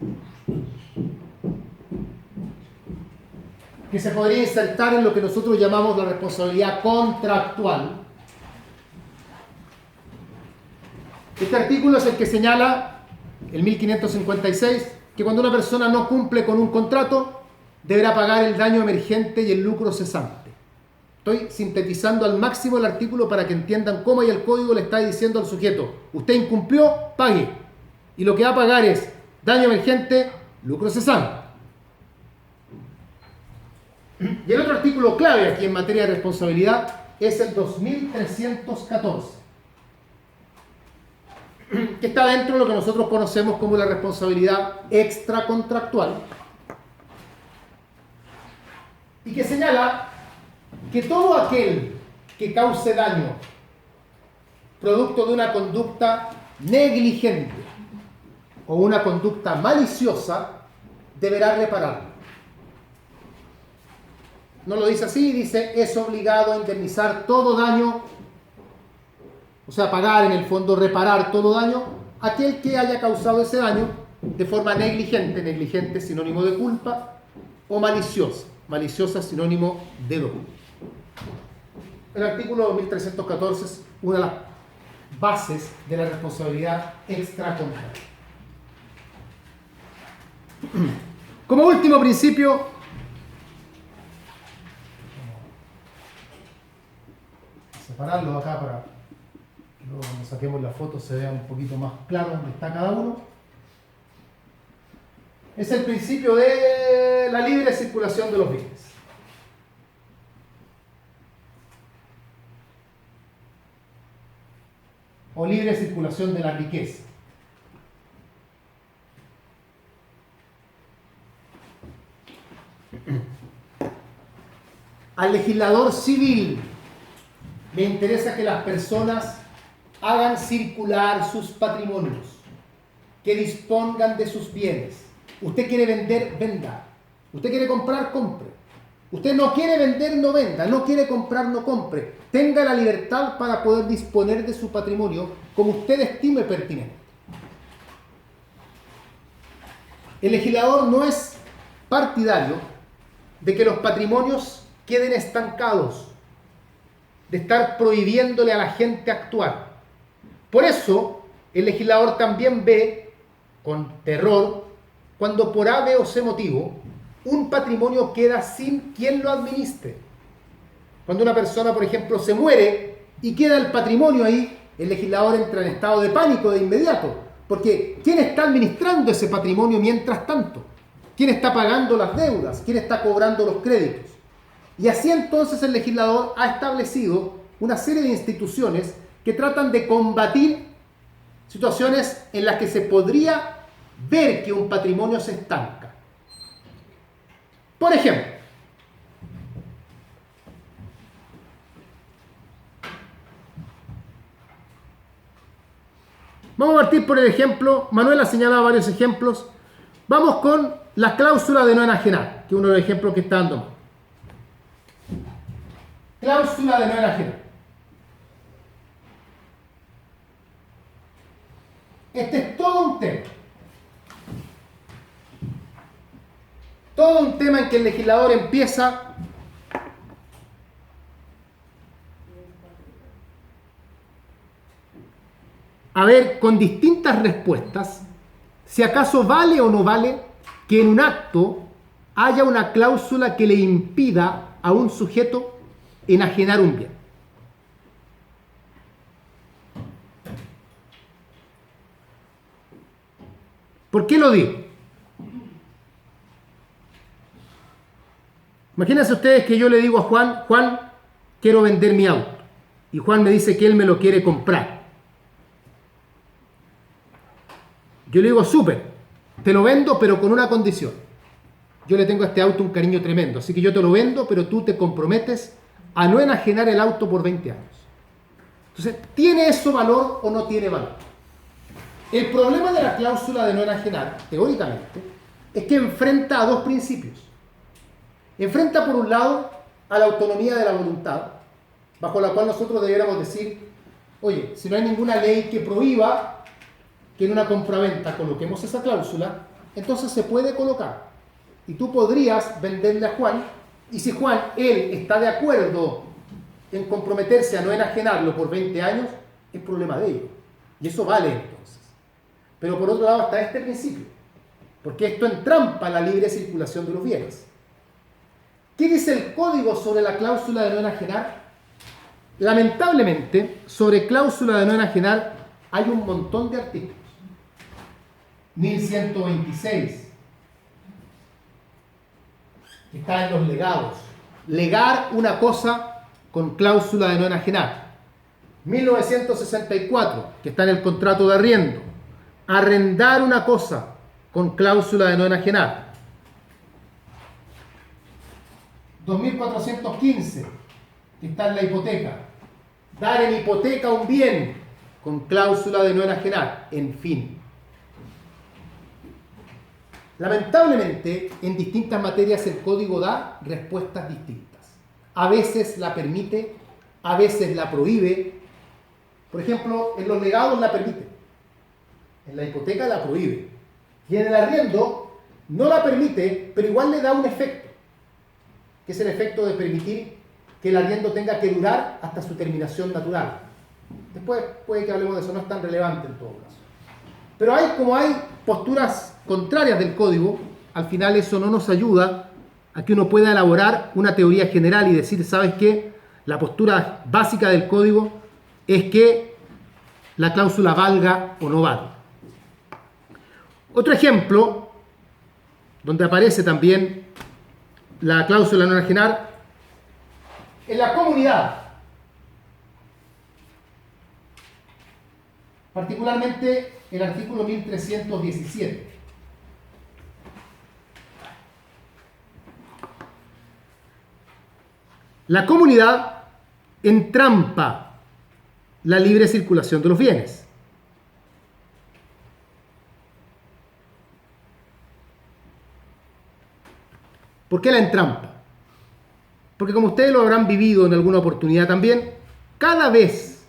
que se podría insertar en lo que nosotros llamamos la responsabilidad contractual. Este artículo es el que señala, el 1556, que cuando una persona no cumple con un contrato, deberá pagar el daño emergente y el lucro cesante. Estoy sintetizando al máximo el artículo para que entiendan cómo ahí el código le está diciendo al sujeto, usted incumplió, pague. Y lo que va a pagar es daño emergente, lucro cesante. Y el otro artículo clave aquí en materia de responsabilidad es el 2314, que está dentro de lo que nosotros conocemos como la responsabilidad extracontractual, y que señala que todo aquel que cause daño producto de una conducta negligente o una conducta maliciosa deberá repararlo. No lo dice así, dice es obligado a indemnizar todo daño, o sea, pagar en el fondo, reparar todo daño, aquel que haya causado ese daño de forma negligente, negligente es sinónimo de culpa, o maliciosa, maliciosa es sinónimo de dolo. El artículo 2314 es una de las bases de la responsabilidad extracontraria. Como último principio, separarlo acá para que luego cuando saquemos la foto se vea un poquito más claro dónde está cada uno. Es el principio de la libre circulación de los bienes. O libre circulación de la riqueza. Al legislador civil le interesa que las personas hagan circular sus patrimonios, que dispongan de sus bienes. Usted quiere vender, venda. Usted quiere comprar, compre. Usted no quiere vender, no venda. No quiere comprar, no compre. Tenga la libertad para poder disponer de su patrimonio como usted estime pertinente. El legislador no es partidario de que los patrimonios queden estancados, de estar prohibiéndole a la gente actuar. Por eso, el legislador también ve con terror cuando por A, B o C motivo un patrimonio queda sin quien lo administre. Cuando una persona, por ejemplo, se muere y queda el patrimonio ahí, el legislador entra en estado de pánico de inmediato, porque ¿quién está administrando ese patrimonio mientras tanto? ¿Quién está pagando las deudas? ¿Quién está cobrando los créditos? Y así entonces el legislador ha establecido una serie de instituciones que tratan de combatir situaciones en las que se podría ver que un patrimonio se estanca. Por ejemplo, vamos a partir por el ejemplo, Manuel ha señalado varios ejemplos, vamos con la cláusula de no enajenar, que es uno de los ejemplos que está dando más. Cláusula de no enajenar. Este es todo un tema. Todo un tema en que el legislador empieza a ver con distintas respuestas si acaso vale o no vale que en un acto haya una cláusula que le impida a un sujeto enajenar un bien. ¿Por qué lo digo? Imagínense ustedes que yo le digo a Juan, Juan, quiero vender mi auto. Y Juan me dice que él me lo quiere comprar. Yo le digo, súper, te lo vendo, pero con una condición. Yo le tengo a este auto un cariño tremendo, así que yo te lo vendo, pero tú te comprometes a no enajenar el auto por 20 años. Entonces, ¿tiene eso valor o no tiene valor? El problema de la cláusula de no enajenar, teóricamente, es que enfrenta a dos principios. Enfrenta, por un lado, a la autonomía de la voluntad, bajo la cual nosotros debiéramos decir, oye, si no hay ninguna ley que prohíba que en una compraventa coloquemos esa cláusula, entonces se puede colocar. Y tú podrías venderle a Juan, y si Juan, él, está de acuerdo en comprometerse a no enajenarlo por 20 años, es problema de ellos. Y eso vale entonces. Pero por otro lado está este principio, porque esto entrampa la libre circulación de los bienes. ¿Qué dice el código sobre la cláusula de no enajenar? Lamentablemente, sobre cláusula de no enajenar hay un montón de artículos. 1126, que está en los legados. Legar una cosa con cláusula de no enajenar. 1964, que está en el contrato de arriendo. Arrendar una cosa con cláusula de no enajenar. 2415, que está en la hipoteca. Dar en hipoteca un bien con cláusula de no enajenar. En fin. Lamentablemente, en distintas materias el código da respuestas distintas. A veces la permite, a veces la prohíbe. Por ejemplo, en los legados la permite. En la hipoteca la prohíbe. Y en el arriendo no la permite, pero igual le da un efecto, que es el efecto de permitir que el arriendo tenga que durar hasta su terminación natural. Después puede que hablemos de eso, no es tan relevante en todo caso. Pero como hay posturas contrarias del código, al final eso no nos ayuda a que uno pueda elaborar una teoría general y decir, ¿sabes qué? La postura básica del código es que la cláusula valga o no valga. Otro ejemplo, donde aparece también la cláusula no enajenar, en la comunidad. Particularmente el artículo 1317. La comunidad entrampa la libre circulación de los bienes. ¿Por qué la entrampa? Porque como ustedes lo habrán vivido en alguna oportunidad también, cada vez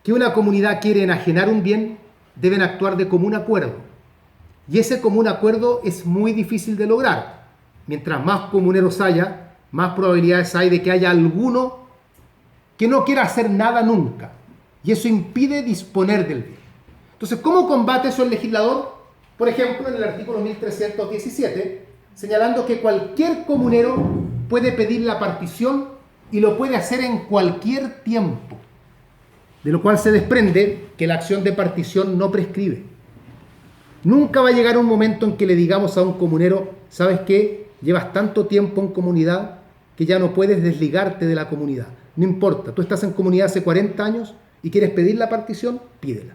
que una comunidad quiere enajenar un bien, deben actuar de común acuerdo. Y ese común acuerdo es muy difícil de lograr. Mientras más comuneros haya, más probabilidades hay de que haya alguno que no quiera hacer nada nunca. Y eso impide disponer del bien. Entonces, ¿cómo combate eso el legislador? Por ejemplo, en el artículo 1317, señalando que cualquier comunero puede pedir la partición y lo puede hacer en cualquier tiempo. De lo cual se desprende que la acción de partición no prescribe. Nunca va a llegar un momento en que le digamos a un comunero, ¿sabes qué? Llevas tanto tiempo en comunidad que ya no puedes desligarte de la comunidad. No importa, tú estás en comunidad hace 40 años y quieres pedir la partición, pídela.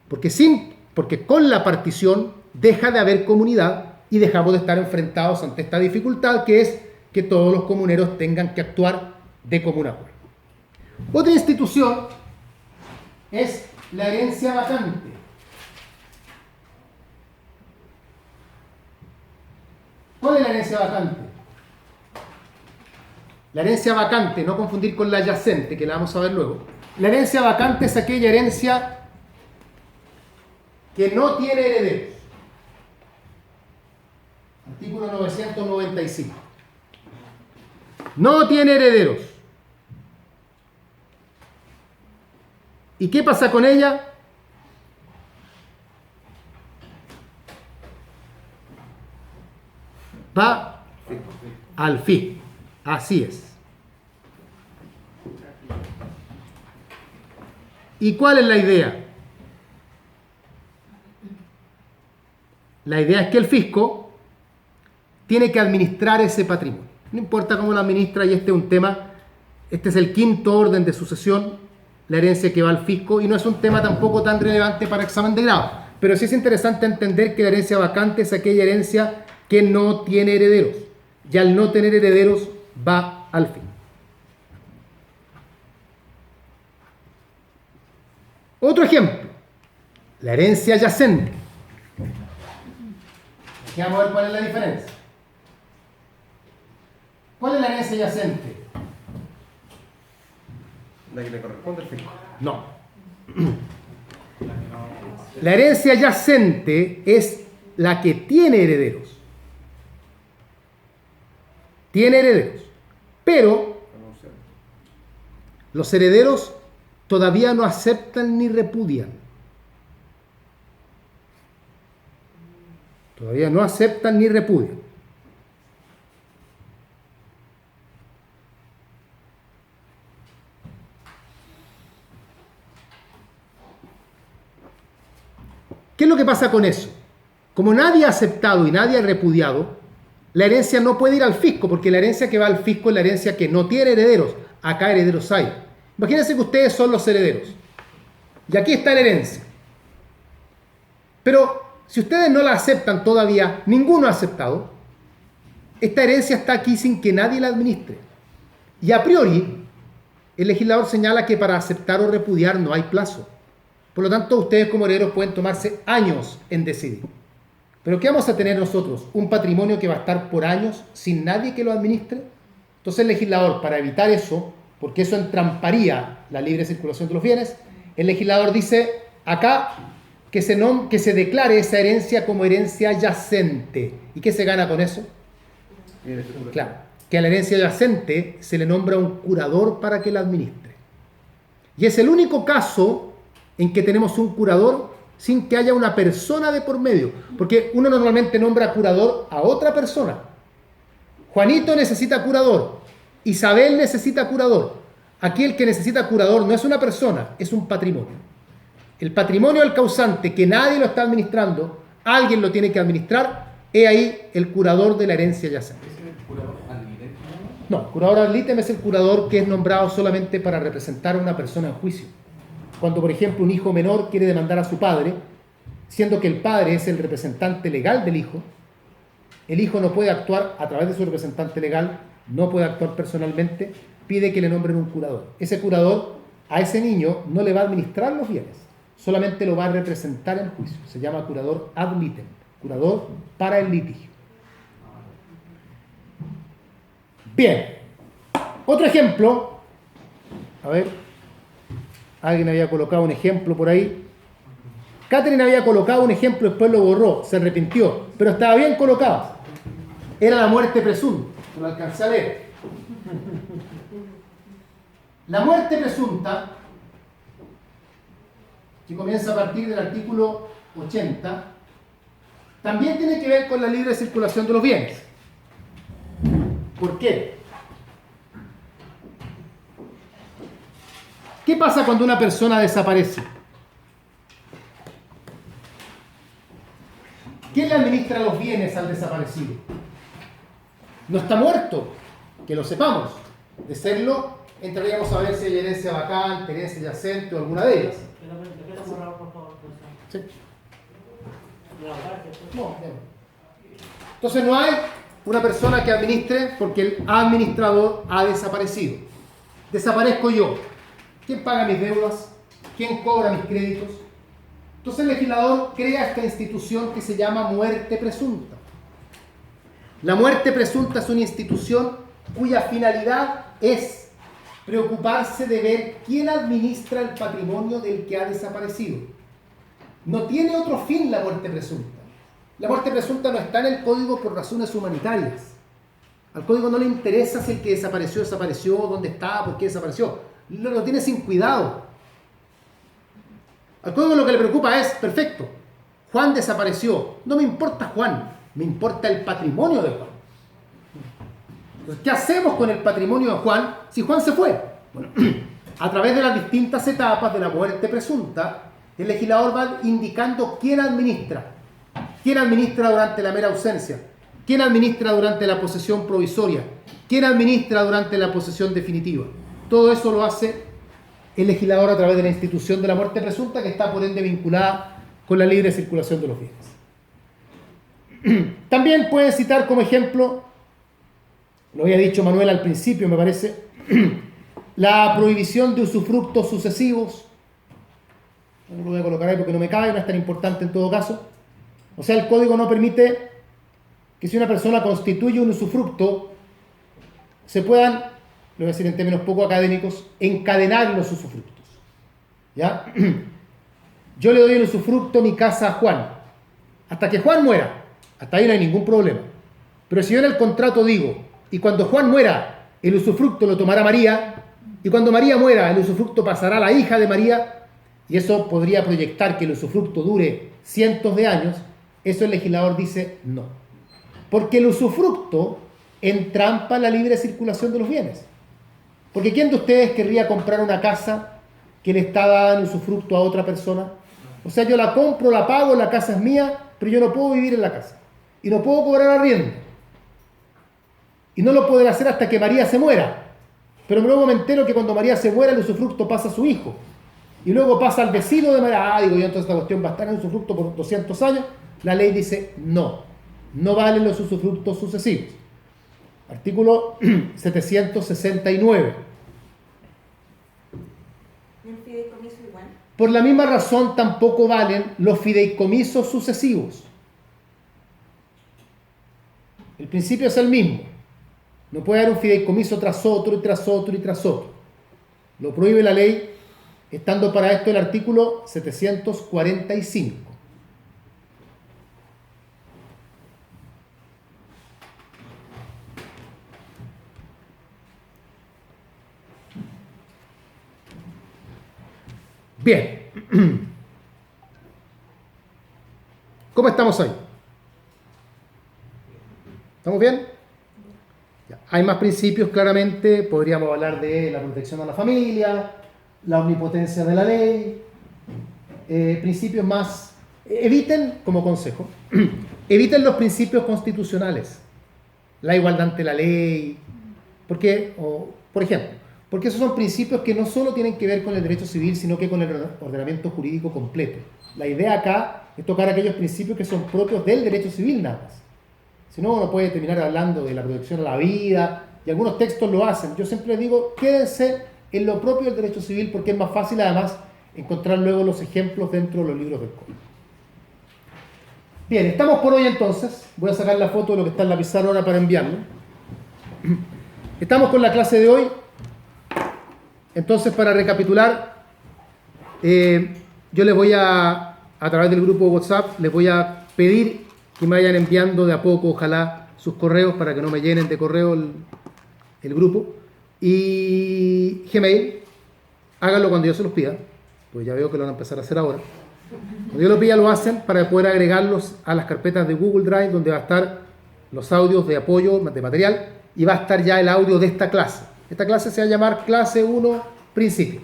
Porque con la partición deja de haber comunidad y dejamos de estar enfrentados ante esta dificultad que es que todos los comuneros tengan que actuar de común acuerdo. Otra institución es la herencia vacante. ¿Cuál es la herencia vacante? La herencia vacante, no confundir con la yacente, que la vamos a ver luego. La herencia vacante es aquella herencia que no tiene herederos. Artículo 995. No tiene herederos. ¿Y qué pasa con ella? Va al fisco. Así es. ¿Y cuál es la idea? La idea es que el fisco tiene que administrar ese patrimonio. No importa cómo lo administra, y este es un tema, este es el quinto orden de sucesión, la herencia que va al fisco, y no es un tema tampoco tan relevante para examen de grado. Pero sí es interesante entender que la herencia vacante es aquella herencia que no tiene herederos. Y al no tener herederos, va al fin. Otro ejemplo, la herencia yacente. Aquí vamos a ver cuál es la diferencia. ¿Cuál es la herencia yacente? La que le corresponde al fisco. No. La herencia yacente es la que tiene herederos. Tiene herederos. Pero los herederos todavía no aceptan ni repudian. Todavía no aceptan ni repudian. ¿Qué es lo que pasa con eso? Como nadie ha aceptado y nadie ha repudiado, la herencia no puede ir al fisco, porque la herencia que va al fisco es la herencia que no tiene herederos. Acá herederos hay. Imagínense que ustedes son los herederos. Y aquí está la herencia. Pero si ustedes no la aceptan todavía, ninguno ha aceptado, esta herencia está aquí sin que nadie la administre. Y a priori, el legislador señala que para aceptar o repudiar no hay plazo. Por lo tanto, ustedes como herederos pueden tomarse años en decidir. ¿Pero qué vamos a tener nosotros? ¿Un patrimonio que va a estar por años sin nadie que lo administre? Entonces el legislador, para evitar eso, porque eso entramparía la libre circulación de los bienes, el legislador dice, acá que se declare esa herencia como herencia yacente. ¿Y qué se gana con eso? Claro, que a la herencia yacente se le nombra un curador para que la administre. Y es el único caso en que tenemos un curador sin que haya una persona de por medio. Porque uno normalmente nombra curador a otra persona. Juanito necesita curador. Isabel necesita curador. Aquí el que necesita curador no es una persona, es un patrimonio. El patrimonio del causante, que nadie lo está administrando, alguien lo tiene que administrar, es ahí el curador de la herencia yacente. ¿Es el curador ad litem? No, el curador ad litem es el curador que es nombrado solamente para representar a una persona en juicio. Cuando, por ejemplo, un hijo menor quiere demandar a su padre, siendo que el padre es el representante legal del hijo, el hijo no puede actuar a través de su representante legal, no puede actuar personalmente, pide que le nombren un curador. Ese curador a ese niño no le va a administrar los bienes, solamente lo va a representar en juicio. Se llama curador ad litem, curador para el litigio. Bien, otro ejemplo, a ver, alguien había colocado un ejemplo por ahí. Catherine había colocado un ejemplo, después lo borró, se arrepintió, pero estaba bien colocado. Era la muerte presunta, lo alcancé a leer. La muerte presunta, que comienza a partir del artículo 80, también tiene que ver con la libre circulación de los bienes. ¿Por qué? ¿Qué pasa cuando una persona desaparece? ¿Quién le administra los bienes al desaparecido? No está muerto, que lo sepamos. De serlo, entraríamos a ver si hay herencia vacante, herencia yacente o alguna de ellas. Sí. No, entonces no hay una persona que administre porque el administrador ha desaparecido. Desaparezco yo. ¿Quién paga mis deudas? ¿Quién cobra mis créditos? Entonces el legislador crea esta institución que se llama muerte presunta. La muerte presunta es una institución cuya finalidad es preocuparse de ver quién administra el patrimonio del que ha desaparecido. No tiene otro fin la muerte presunta. La muerte presunta no está en el código por razones humanitarias. Al código no le interesa si el que desapareció, dónde está, por qué desapareció. Lo tiene sin cuidado. Al código lo que le preocupa es, perfecto, Juan desapareció. No me importa Juan, me importa el patrimonio de Juan. Entonces, ¿qué hacemos con el patrimonio de Juan si Juan se fue? Bueno, a través de las distintas etapas de la muerte presunta, el legislador va indicando quién administra. ¿Quién administra durante la mera ausencia? ¿Quién administra durante la posesión provisoria? ¿Quién administra durante la posesión definitiva? Todo eso lo hace el legislador a través de la institución de la muerte presunta, que está por ende vinculada con la libre circulación de los bienes. También puede citar como ejemplo, lo había dicho Manuel al principio, me parece, la prohibición de usufructos sucesivos. No lo voy a colocar ahí porque no me cabe, no es tan importante en todo caso. O sea, el código no permite que si una persona constituye un usufructo, se puedan, lo voy a decir en términos poco académicos, encadenar los usufructos. ¿Ya? Yo le doy el usufructo mi casa a Juan, hasta que Juan muera. Hasta ahí no hay ningún problema. Pero si yo en el contrato digo, y cuando Juan muera, el usufructo lo tomará María, y cuando María muera, el usufructo pasará a la hija de María, y eso podría proyectar que el usufructo dure cientos de años, eso el legislador dice no. Porque el usufructo entrampa la libre circulación de los bienes. Porque ¿quién de ustedes querría comprar una casa que le está dando usufructo a otra persona? O sea, yo la compro, la pago, la casa es mía, pero yo no puedo vivir en la casa. Y no puedo cobrar arriendo. Y no lo pueden hacer hasta que María se muera. Pero luego me entero que cuando María se muera, el usufructo pasa a su hijo. Y luego pasa al vecino de María. Digo yo, entonces esta cuestión va a estar en usufructo por 200 años. La ley dice no. No valen los usufructos sucesivos. Artículo 769. ¿Y el fideicomiso igual? Por la misma razón tampoco valen los fideicomisos sucesivos. El principio es el mismo. No puede haber un fideicomiso tras otro y tras otro y tras otro. Lo prohíbe la ley estando para esto el artículo 745. Bien. ¿Cómo estamos hoy? ¿Estamos bien? Ya. Hay más principios, claramente. Podríamos hablar de la protección a la familia, la omnipotencia de la ley, principios más. Eviten, como consejo, eviten los principios constitucionales, la igualdad ante la ley, porque, por ejemplo, porque esos son principios que no solo tienen que ver con el derecho civil, sino que con el ordenamiento jurídico completo. La idea acá es tocar aquellos principios que son propios del derecho civil nada más. Si no, uno puede terminar hablando de la protección a la vida, y algunos textos lo hacen. Yo siempre digo, quédense en lo propio del derecho civil, porque es más fácil además encontrar luego los ejemplos dentro de los libros del código. Bien, estamos por hoy entonces. Voy a sacar la foto de lo que está en la pizarra ahora para enviarlo. Estamos con la clase de hoy. Entonces, para recapitular, yo les voy a través del grupo de WhatsApp, les voy a pedir que me vayan enviando de a poco, ojalá, sus correos para que no me llenen de correo el grupo. Y Gmail, háganlo cuando yo se los pida, pues ya veo que lo van a empezar a hacer ahora. Cuando yo lo pida lo hacen para poder agregarlos a las carpetas de Google Drive, donde va a estar los audios de apoyo de material y va a estar ya el audio de esta clase. Esta clase se va a llamar clase 1 principios,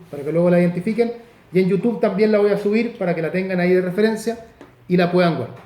para que luego la identifiquen. Y en YouTube también la voy a subir para que la tengan ahí de referencia y la puedan guardar.